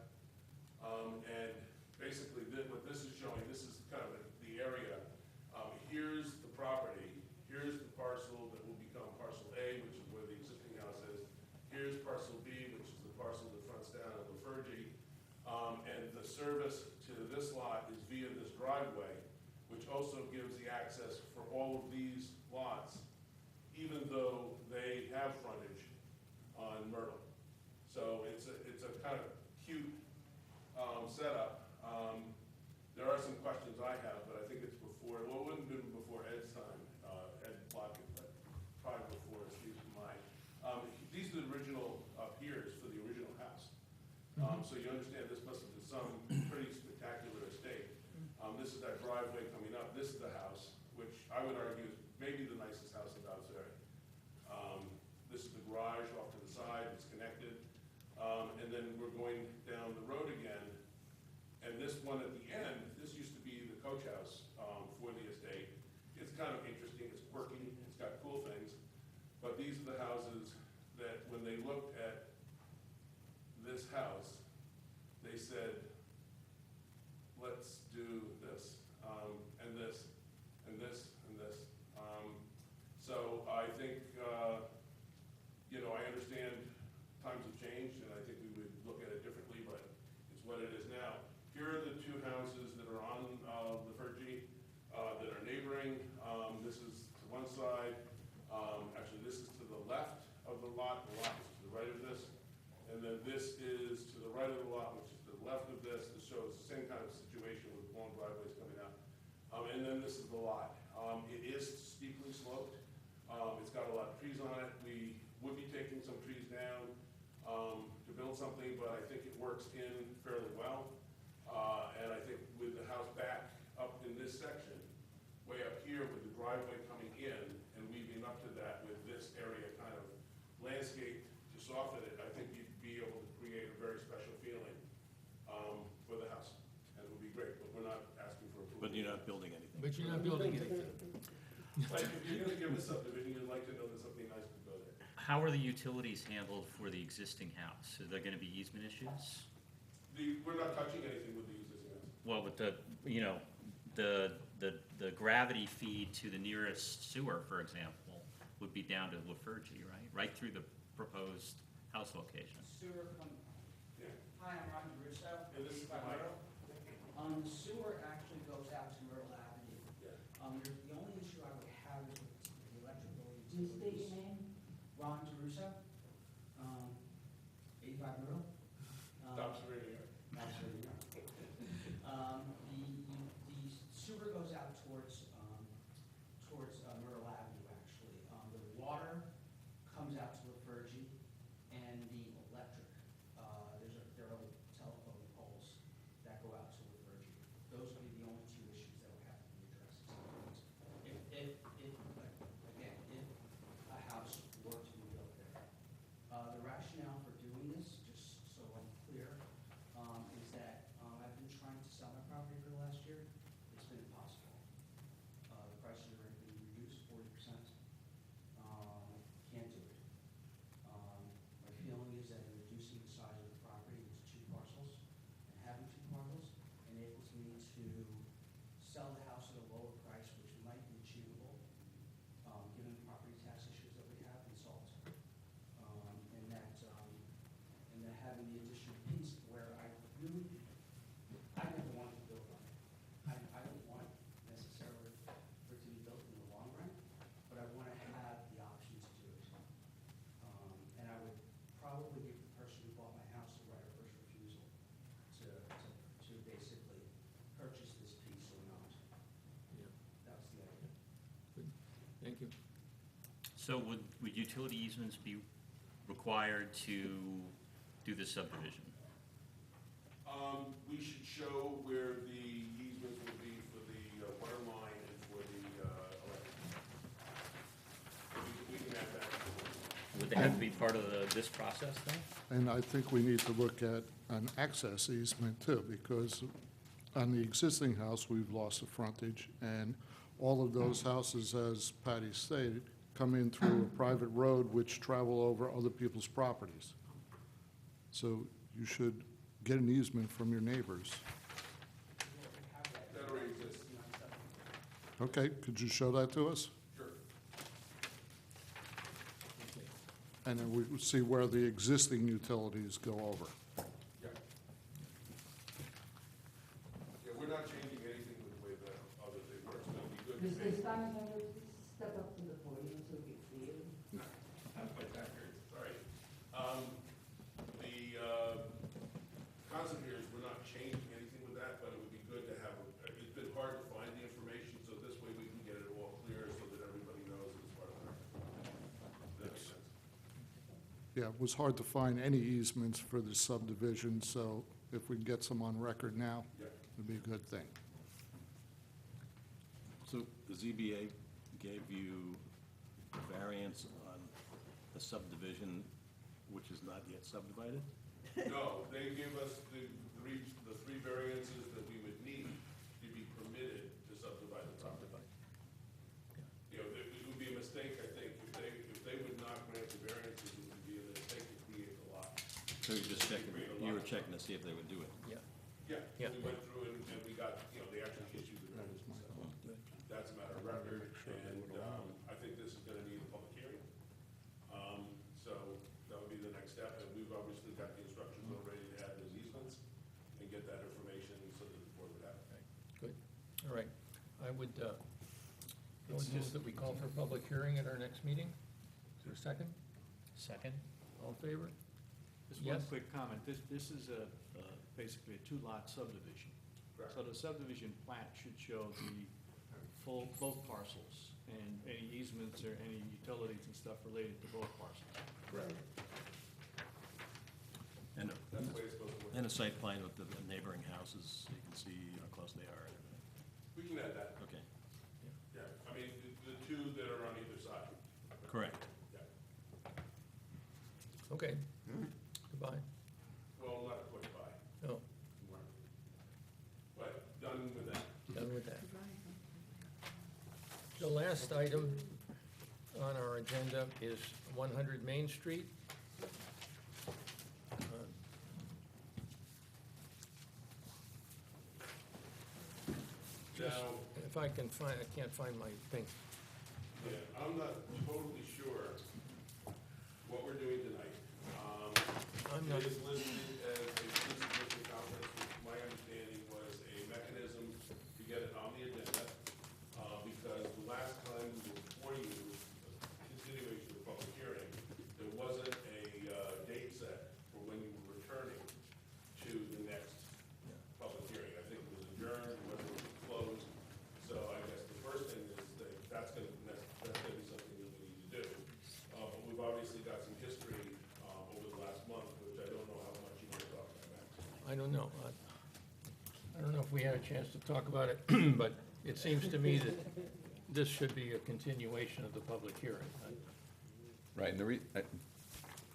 And basically, what this is showing, this is kind of the area. Here's the property, here's the parcel that will become parcel A, which is where the existing house is. Here's parcel B, which is the parcel that fronts down on the Fergie. And the service to this lot is via this driveway, which also gives the access for all of these lots, even though they have frontage on Myrtle. So it's a kind of cute setup. There are some questions I have, but I think it's before, well, it wouldn't have been before Ed's time, Ed Blockett, but probably before Steve's mine. These are the original piers for the original house. So you understand this must have been some pretty spectacular estate. This is that driveway coming up. This is the house, which I would argue is maybe the nicest house in Dobbs Ferry. This is the garage off to the side. It's connected. And then we're going down the road again. And this one at the end, this used to be the coach house for the estate. It's kind of interesting. It's quirky. It's got cool things. But these are the houses that when they looked at this house, they said, let's do this, and this, and this, and this. So I think drawing, this is to one side, actually, this is to the left of the lot is to the right of this, and then this is to the right of the lot, which is to the left of this. This shows the same kind of situation with long driveways coming out. And then this is the lot. It is steeply sloped. It's got a lot of trees on it. We would be taking some trees down to build something, but I think it works in fairly well. And I think with the house back up in this section, way up here with the driveway coming in and weaving up to that with this area kind of landscape to soften it, I think you'd be able to create a very special feeling for the house. And it would be great, but we're not asking for approval. But you're not building anything. But you're not building anything. Like, if you're gonna give a subdivision, you'd like to know that something nice could go there. How are the utilities handled for the existing house? Are there gonna be easement issues? We're not touching anything with the existing house. Well, with the, you know, the gravity feed to the nearest sewer, for example, would be down to Lafergie, right? Right through the proposed house location. Sewer, Yeah. hi, I'm Ron Russo. And this is by my- Myrtle. The sewer actually goes out to Myrtle Avenue. Yeah. The only issue I would have is with the electrical Can you state utilities. your name? Ron Russo, 85 Myrtle. Stop surrendering. The sewer goes out towards Myrtle Avenue, actually. The water comes out to Lafergie, and the electric, there are telephone poles that go out to Lafergie. Those would be the only two issues that would have to be addressed. Again, if a house were to be built there. The rationale for doing this, just so I'm clear, is that I've been trying to sell my property for the last year. It's been impossible. The prices have already been reduced 40%. Can't do it. My feeling is that reducing the size of the property into two parcels and having two parcels enables me to sell the house at a lower price, which might be achievable, given the property tax issues that we have in Salt. And that having the additional piece where I never wanted to build on it. I don't want necessarily for it to be built in the long run, but I want to have the option to do it. And I would probably give the person who bought my house the right of first refusal to basically purchase this piece or not. Yeah. That was the idea. Good. Thank you. So would utility easements be required to do this subdivision? We should show where the easements would be for the water line and for the electric. We can add that. Would they have to be part of this process then? And I think we need to look at an access easement too, because on the existing house, we've lost the frontage, and all of those houses, as Patty stated, come in through a private road which travel over other people's properties. So you should get an easement from your neighbors. That already exists. Okay, could you show that to us? Sure. And then we would see where the existing utilities go over. Yeah. Yeah, we're not changing anything with the way that other thing works, but it'd be good to Mr. see. Stein, step up to the podium so we can see you. Sorry. The concept here is we're not changing anything with that, but it would be good to have, it's been hard to find the information, so this way we can get it all clear so that everybody knows it's part of the record. That makes sense. Yeah, it was hard to find any easements for the subdivision, so if we can get some on record now, Yeah. it'd be a good thing. So the ZBA gave you a variance on a subdivision which is not yet subdivided? No, they gave us the three variances that we would need to be permitted to subdivide the property. You know, it would be a mistake, I think, if they would not grant the variances, it would be a mistake to create the lot. So you're just checking, you were checking to see if they would do it? Yeah. Yeah, we went through and we got, you know, they actually issued the variance themselves. That's a matter of record, and I think this is gonna need a public hearing. So that would be the next step, and we've obviously got the instructions already to add those easements and get that information so that the board would have it. Good. All right. I would I would move that we call for a public hearing at our next meeting. Is there a second? Second? All in favor? Just one Yes. quick comment. This is basically a two-lot subdivision. So the subdivision plat should show the both parcels and any easements or any utilities and stuff related to both parcels. Correct. And That's the way it's supposed to work. a site plan with the neighboring houses, so you can see how close they are. We can add that. Okay, Yeah, I mean, the two that are on either side. correct. Yeah. Okay. Goodbye. Well, not quite by. Oh, But done with that. done with that. The last item on our agenda is 100 Main Street. Just, Now, if I can find, I can't find my thing. yeah, I'm not totally sure what we're doing tonight. I'm not, It is listed as a pre-submission conference, which my understanding was a mechanism to get it on the agenda, because the last time we were before you, continuation of the public hearing, there wasn't a date set for when you were returning to the next public hearing. I think it was adjourned, whether it was closed. So I guess the first thing is that that's gonna be something that we need to do. But we've obviously got some history over the last month, which I don't know how much you want to talk about. I don't know. I don't know if we had a chance to talk about it, but it seems to me that this should be a continuation of the public hearing. Right, and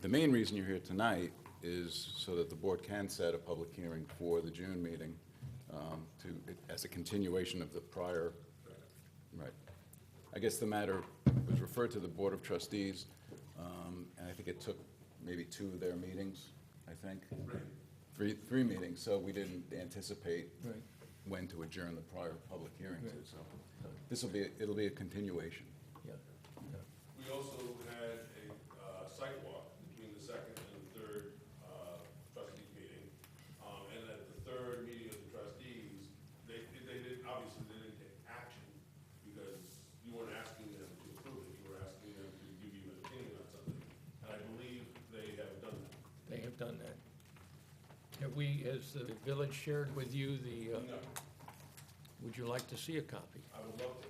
the main reason you're here tonight is so that the board can set a public hearing for the June meeting, as a continuation of the prior, right. I guess the matter was referred to the Board of Trustees, and I think it took maybe 2 of their meetings, I think. Three meetings, so we didn't anticipate Right. when to adjourn the prior public hearing to, so it'll be a continuation. Yeah. We also had a site walk between the second and third trustee meeting. And at the third meeting of the trustees, they didn't, obviously, they didn't take action because you weren't asking them to approve it, you were asking them to give you an opinion on something. And I believe they have done that. They have done that. Have we, has the village shared with you the, No, would you like to see a copy? I would love to.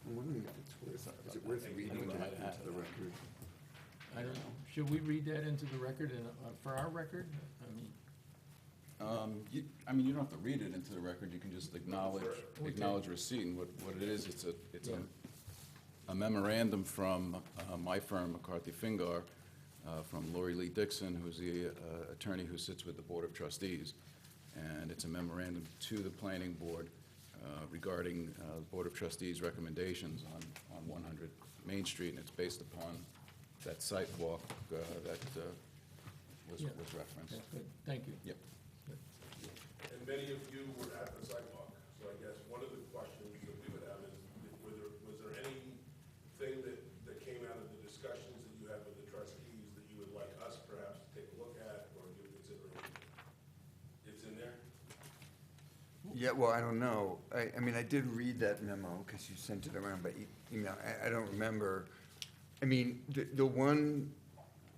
I'm wondering if it's worth, is it worth reading that into the record? I don't know. Should we read that into the record and, for our record? I mean, You don't have to read it into the record, you can just acknowledge receipt, and what it is, it's a memorandum from my firm, McCarthy Fingar, from Lori Lee Dixon, who's the attorney who sits with the Board of Trustees. And it's a memorandum to the planning board regarding the Board of Trustees' recommendations on 100 Main Street, and it's based upon that site walk that was referenced. that's good. Thank you. Yep. And many of you were at the sidewalk, so I guess one of the questions that we would have is, was there anything that came out of the discussions that you had with the trustees that you would like us perhaps to take a look at or give consideration? It's in there? Yeah, well, I don't know. I mean, I did read that memo, because you sent it around by email. I don't remember. I mean, the one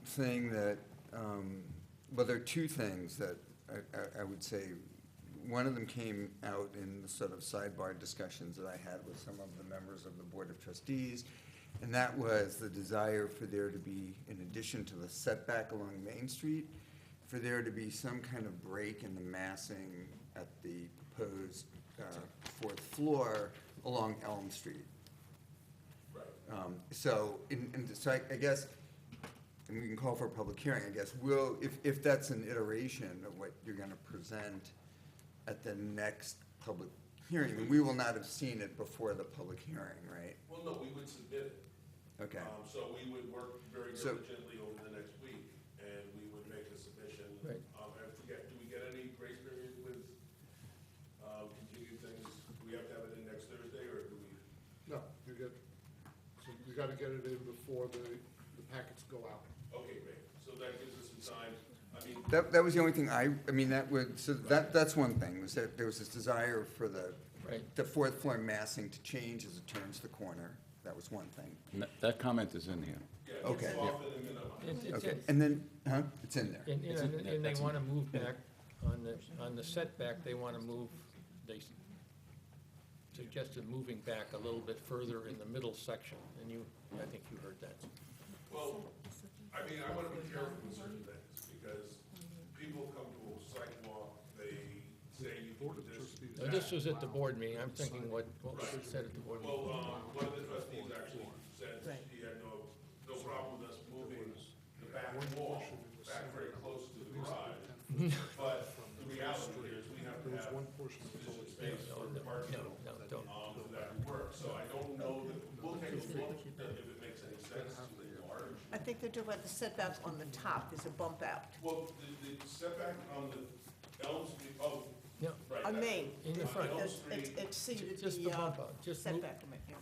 thing that, well, there are 2 things that I would say. One of them came out in the sort of sidebar discussions that I had with some of the members of the Board of Trustees, and that was the desire for there to be, in addition to the setback along Main Street, for there to be some kind of break in the massing at the proposed 4th floor along Elm Street. Right. So I guess, and we can call for a public hearing, I guess, if that's an iteration of what you're gonna present at the next public hearing, we will not have seen it before the public hearing, right? Well, no, we would submit it. Okay. So we would work very So- diligently over the next week, and we would make a submission. Right. I forget, do we get any grace period with continued things? Do we have to have it in next Thursday, or do we? No, you gotta get it in before the packets go out. Okay, great. So that gives us some time. I mean, that was the only thing I mean, that's one thing, was that there was this desire for the fourth floor massing to change as it turns the corner. That was one thing. That comment is in here. Okay. It's Okay, in- and then, it's in there. And they want to move back on the setback, they want to move, they suggested moving back a little bit further in the middle section, and I think you heard that. Well, I mean, I want to be careful with certain things, because people come to a sidewalk, they say you can do this. Now, this was at the board meeting, I'm thinking what was said at the board meeting. Well, one of the trustees actually said he had no problem with us moving the back wall back very close to the garage. But the reality is, we have to have sufficient space for parking, for that to work. So I don't know that, we'll take a look if it makes any sense to enlarge. I think they're talking about the setbacks on the top, there's a bump out. Well, the setback on the Elm Street, oh, No, right. On Main. in the front. Elm It's Street, exceeded Just the bump out, just move- setback limit, yeah.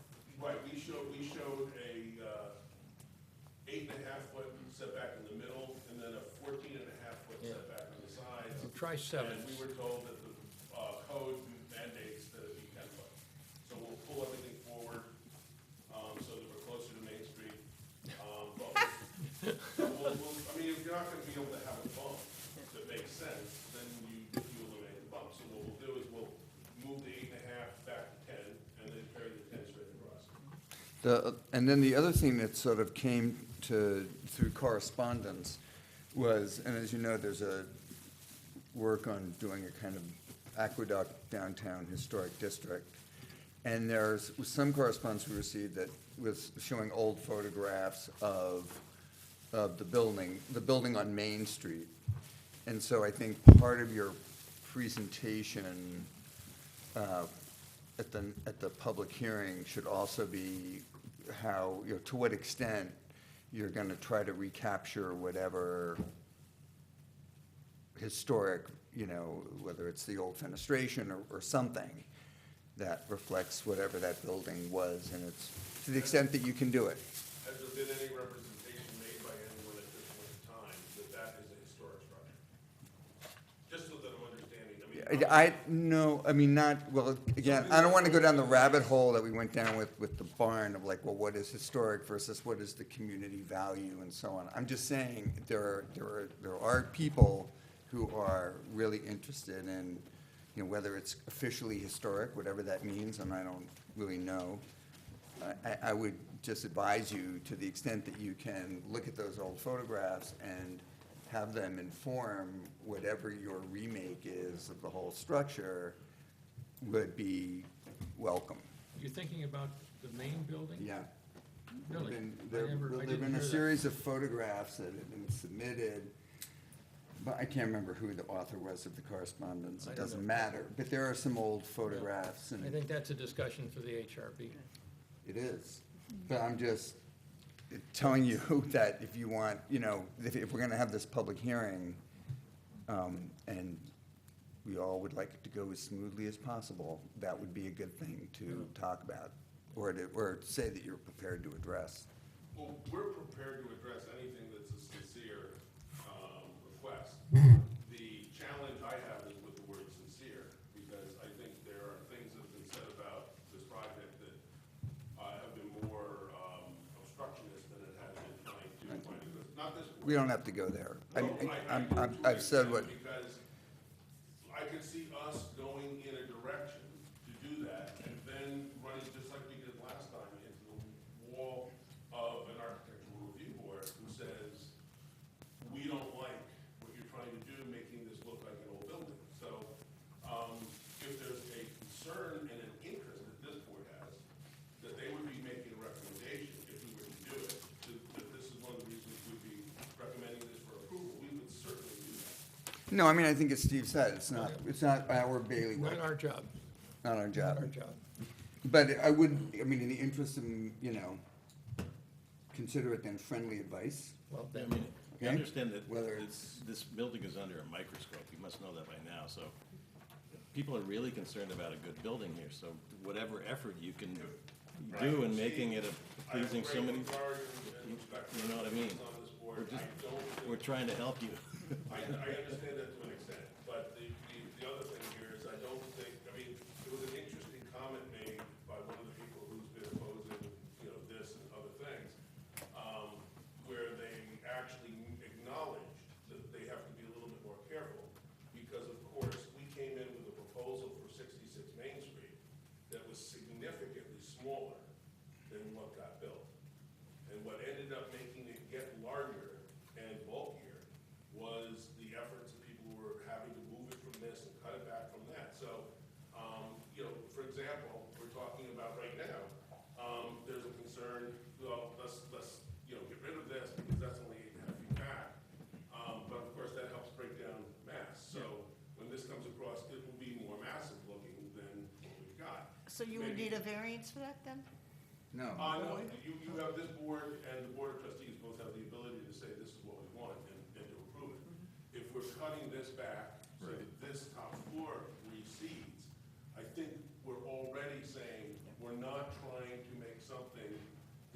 right, we showed a 8.5-foot setback in the middle, and then a 14.5-foot Yeah. setback on the sides. Try 7. And we were told that the code mandates that it be 10 foot. So we'll pull everything forward, so that we're closer to Main Street. But I mean, if you're not gonna be able to have a bump that makes sense, then you eliminate the bump. So what we'll do is we'll move the 8.5 back to 10, and then carry the 10 straight across. And then the other thing that sort of came through correspondence was, and as you know, there's a work on doing a kind of aqueduct downtown historic district. And there's some correspondence we received that was showing old photographs of the building on Main Street. And so I think part of your presentation at the public hearing should also be how, to what extent you're gonna try to recapture whatever historic, whether it's the old fenestration or something that reflects whatever that building was, and it's, to the extent that you can do it. Has there been any representation made by anyone at this point in time that that is a historic structure? Just so that I'm understanding, Well, again, I don't want to go down the rabbit hole that we went down with the barn of like, well, what is historic versus what is the community value and so on. I'm just saying, there are people who are really interested in, whether it's officially historic, whatever that means, and I don't really know. I would just advise you, to the extent that you can, look at those old photographs and have them inform whatever your remake is of the whole structure, would be welcome. You're thinking about the main building? Yeah. Really? There've been a series of photographs that have been submitted, but I can't remember who the author was of the correspondence. I It don't doesn't know. matter, but there are some old photographs, and I think that's a discussion for the HRB. it is. But I'm just telling you that if you want, if we're gonna have this public hearing, and we all would like it to go as smoothly as possible, that would be a good thing to talk about, or to say that you're prepared to address. well, we're prepared to address anything that's a sincere request. The challenge I have is with the word sincere, because I think there are things that have been said about this project that have been more obstructionist than it has been trying to find a good, not this. We don't have to go there. No, I've said what, because I could see us going in a direction to do that, and then running, just like we did last time, into the wall of an architectural review board who says, we don't like what you're trying to do, making this look like an old building. So, if there's a concern and an interest that this board has, that they would be making a recommendation, if we were to do it, that this is one of the reasons we'd be recommending this for approval, we would certainly do that. no, I mean, I think as Steve said, it's not our bailiwick. Not our job. Not our job. Not our job. But I would, in the interest of, consider it then friendly advice. Well, I then, mean, you Okay. understand that Whether this building is under a microscope, you must know that by now, so people are really concerned about a good building here, so whatever effort you can do in making it a pleasing so many, you know what I mean? We're just, We're trying to help you. I understand that to an extent, but the other thing here is I don't think, I mean, there was an interesting comment made by one of the people who's been opposing, this and other things, where they actually acknowledged that they have to be a little bit more careful, because of course, we came in with a proposal for 66 Main Street that was significantly smaller than what got built. And what ended up making it get larger and bulkier was the efforts of people who were having to move it from this and cut it back from that. So, for example, we're talking about right now, there's a concern, well, let's get rid of this because that's only 8.5 feet back. But of course, that helps break down mass. So when this comes across, it will be more massive looking than what we've got. So you would need a variance for that then? No. No, you have this board and the board of trustees both have the ability to say this is what we want and to approve it. If we're cutting this back so that this top floor recedes, I think we're already saying we're not trying to make something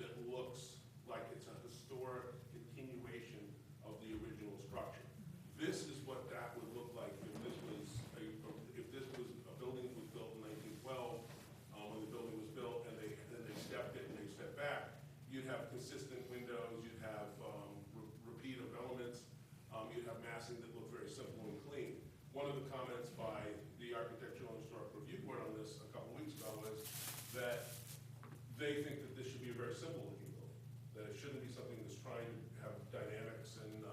that looks like it's a historic continuation of the original structure. This is what that would look like if this was a building that was built in 1912, when the building was built and then they stepped it and they stepped back. You'd have consistent windows, you'd have repeat of elements, you'd have massing that looked very simple and clean. One of the comments by the Architectural and Historic Review Board on this a couple weeks ago was that they think that this should be a very simple looking building, that it shouldn't be something that's trying to have dynamics and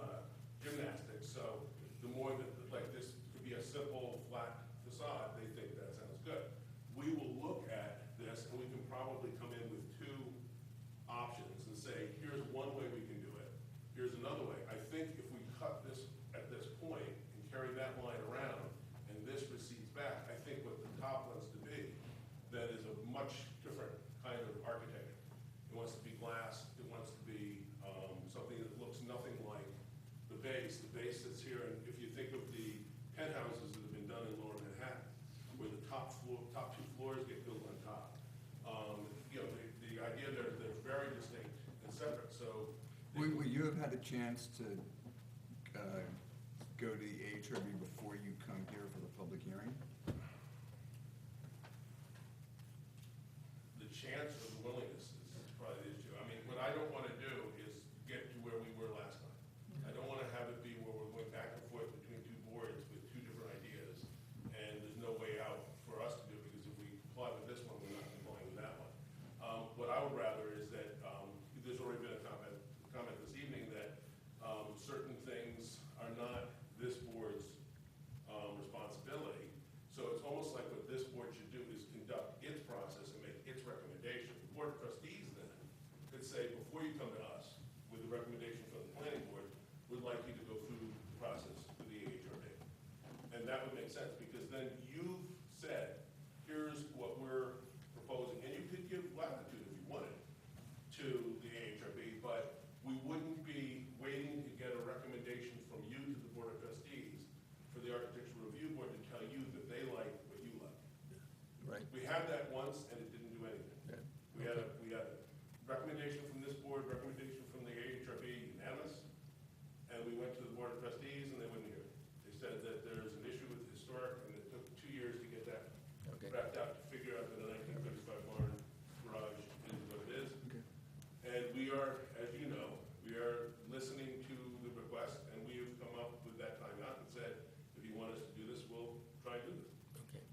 gymnastics. So the more that, like this could be a simple flat facade, they think that sounds good. We will look at this and we can probably come in with two options and say, here's one way we can do it, here's another way. I think if we cut this at this point and carry that line around and this recedes back, I think what the top wants to be, that is a much different kind of architecture. It wants to be glass, it wants to be something that looks nothing like the base. The base that's here, and if you think of the penthouses that have been done in Lower Manhattan, where the top two floors get built on top. The idea they're very distinct and separate. So, Will you have had a chance to go to the AHRB before you come here for the public hearing? the chance of willingness is probably the issue. I mean, what I don't want to do is get to where we were last time. I don't want to have it be where we're going back and forth between two boards with two different ideas, and there's no way out for us to do it, because if we comply with this one, we're not complying with that one. What I would rather is that, there's already been a comment this evening that certain things are not this board's responsibility. So it's almost like what this board should do is conduct its process and make its recommendation. The Board of Trustees then could say, before you come to us with a recommendation from the planning board, we'd like you to go through the process with the AHRB. And that would make sense, because then you've said, here's what we're proposing, and you could give latitude if you wanted to the AHRB, but we wouldn't be waiting to get a recommendation from you to the Board of Trustees for the Architectural Review Board to tell you that they like what you like. Right. We had that once and it didn't do anything. Yeah. We had a recommendation from this board, recommendation from the AHRB, unanimous, and we went to the Board of Trustees and they wouldn't hear it. They said that there's an issue with the historic and it took 2 years to get that Okay. wrapped out, to figure out that a 1935 barn garage is what it is. Okay. And we are, as you know, we are listening to the request, and we have come up with that timeout and said, if you want us to do this, we'll try and do this. Okay.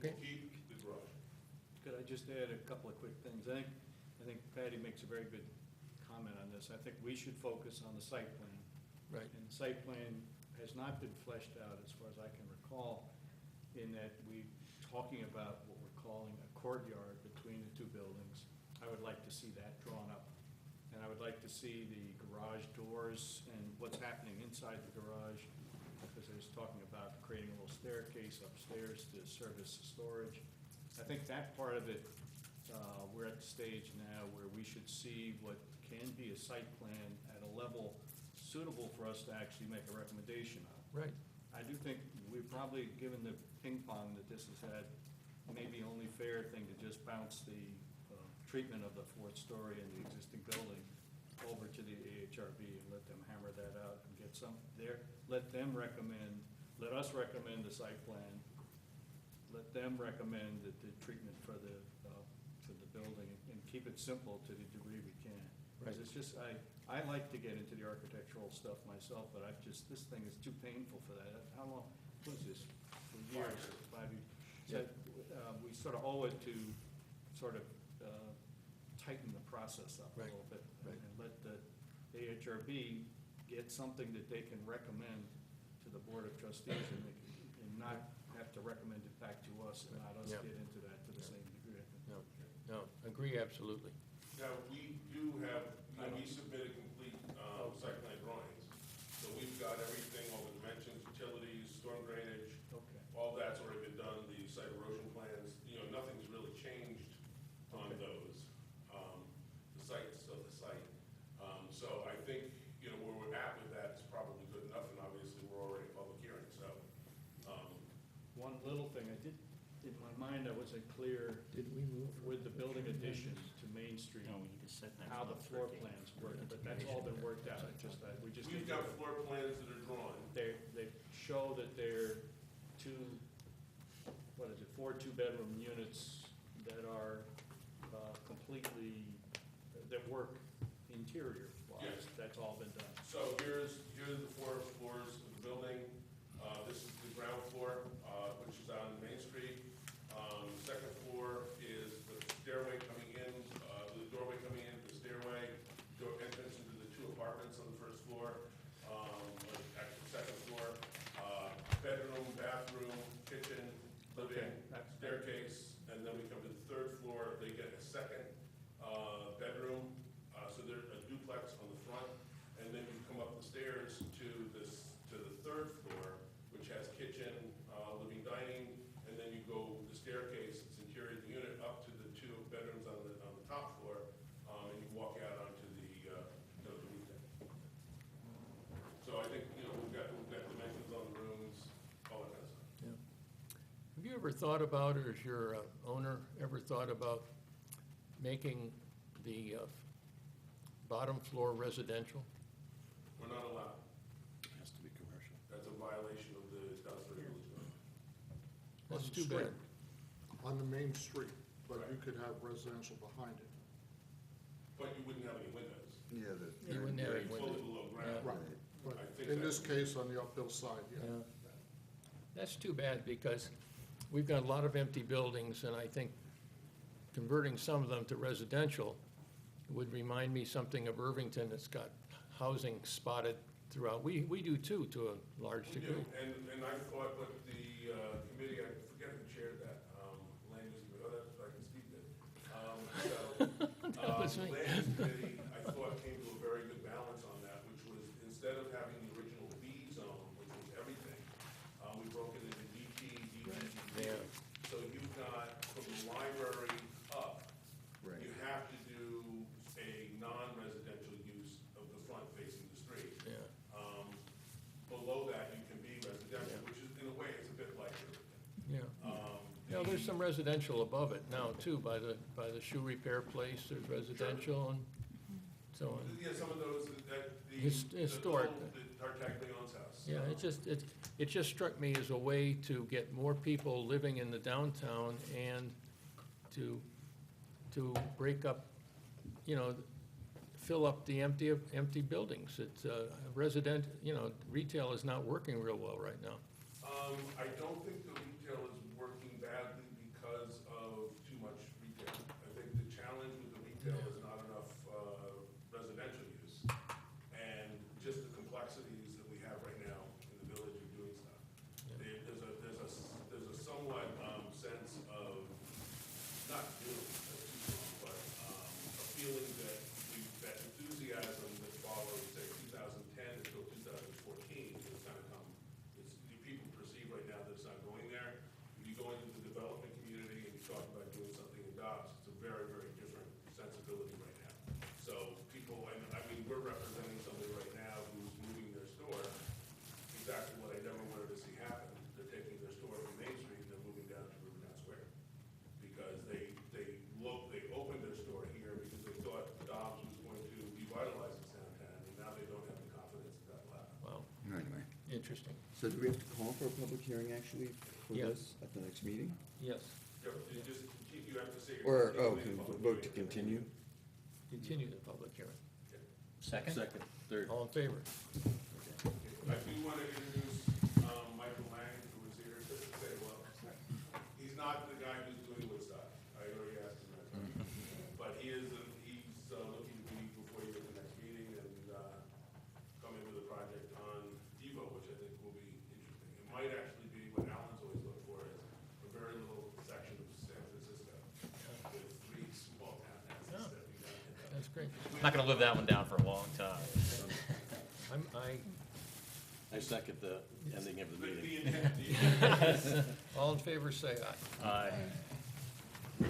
Okay. Keep the garage. Could I just add a couple of quick things? I think Patty makes a very good comment on this. I think we should focus on the site plan. Right. And the site plan has not been fleshed out, as far as I can recall, in that we're talking about what we're calling a courtyard between the two buildings. I would like to see that drawn up. And I would like to see the garage doors and what's happening inside the garage, because there's talking about creating a little staircase upstairs to service storage. I think that part of it, we're at the stage now where we should see what can be a site plan at a level suitable for us to actually make a recommendation on. Right. I do think we've probably, given the ping pong that this has had, maybe only fair thing to just bounce the treatment of the fourth story and the existing building over to the AHRB and let them hammer that out and get let them recommend, let us recommend the site plan, let them recommend the treatment for the building, and keep it simple to the degree we can. Because it's just, I like to get into the architectural stuff myself, but this thing is too painful for that. How long, what is this, for years, 5 years? So, we sort of owe it to sort of tighten the process up a little bit, and let the AHRB get something that they can recommend to the Board of Trustees, and not have to recommend it back to us, and not us get into that to the same degree, I think. No, agree absolutely. Now, we do have, we submitted complete site plan drawings. So we've got everything, all the dimensions, utilities, storm drainage, all that's already been done, the site erosion plans, nothing's really changed on those. The site's still the site. So I think, where we're at with that is probably good enough, and obviously we're already in public hearing, so. One little thing, in my mind, I wasn't clear with the building addition to Main Street, No, we need to set that how the up floor for- plans work, but that's all been worked out, we just. We've got floor plans that are drawn. They show that they're four two-bedroom units that are completely, that work interior-wise. Yes. That's all been done. So here are the 4 floors of the building. This is the ground floor, which is on Main Street. Second floor is the stairway coming in, the doorway coming in, the stairway, door entrance into the 2 apartments on the first floor. Actually, second floor, bedroom, bathroom, kitchen, living, staircase, and then we come to the 3rd floor. They get a second bedroom, so they're a duplex on the front, and then you come up the stairs to the 3rd floor, which has kitchen, living, dining, and then you go the staircase, it's interior of the unit, up to the 2 bedrooms on the top floor, and you walk out onto the roof deck. So I think, we've got dimensions on the rooms, all that kind of stuff. Have you ever thought about, or has your owner ever thought about making the bottom floor residential? We're not allowed. It has to be commercial. That's a violation of the Dunsford Village Code. That's On the too bad. street, on the main street, but you could have residential behind it. But you wouldn't have any windows. Yeah, You wouldn't have any You're fully windows. below ground. Right, but I think in this that's- case, on the uphill side, yeah. That's too bad, because we've got a lot of empty buildings, and I think converting some of them to residential would remind me something of Irvington that's got housing spotted throughout. We do too, to a large We do, degree. and I thought what the committee, I forget who chaired that, land use, I can speak to. That was me. Land use committee, I thought came to a very good balance on that, which was, instead of having the original B zone, which was everything, we broke it into DT, DG, Yeah. So you've got, from the library up, Right. you have to do a non-residential use of the front facing the street. Yeah. Below that, you can be residential, which is, in a way, it's a bit like Irvington. Yeah. There's some residential above it now too, by the shoe repair place, there's residential and so on. Yeah, some of those, Historic. The Tartagliano's house. Yeah, it just struck me as a way to get more people living in the downtown and to break up, fill up the empty buildings. It's retail is not working real well right now. I don't think the retail is working badly because of too much retail. I think the challenge with the retail is not enough residential use, and just the complexities that we have right now in the village of doing stuff. There's a somewhat sense of, not doom, that's too strong, but a feeling that that enthusiasm that followed, say, 2010 until 2014 has kind of come, people perceive right now that it's not going there. interesting. So do we have to call for a public hearing actually for Yeah. this at the next meeting? Yes, You just, you have to say. Or, you're oh, continuing can the we public vote to hearing. continue? continue the public hearing. Second? Second, third. All in favor? I do want to introduce Michael Lang, who was here to say, well, he's not the guy who's doing Woodstock. I already asked him that. But he is, he's looking to be before you at the next meeting and come in with a project on Devo, which I think will be interesting. It might actually be what Alan's always looked for, is a very little section of San Francisco with 3 small town houses that we got. That's great. I'm not gonna live that one down for a long time. I second the ending of the meeting. The intent. All in favor, say aye. Aye.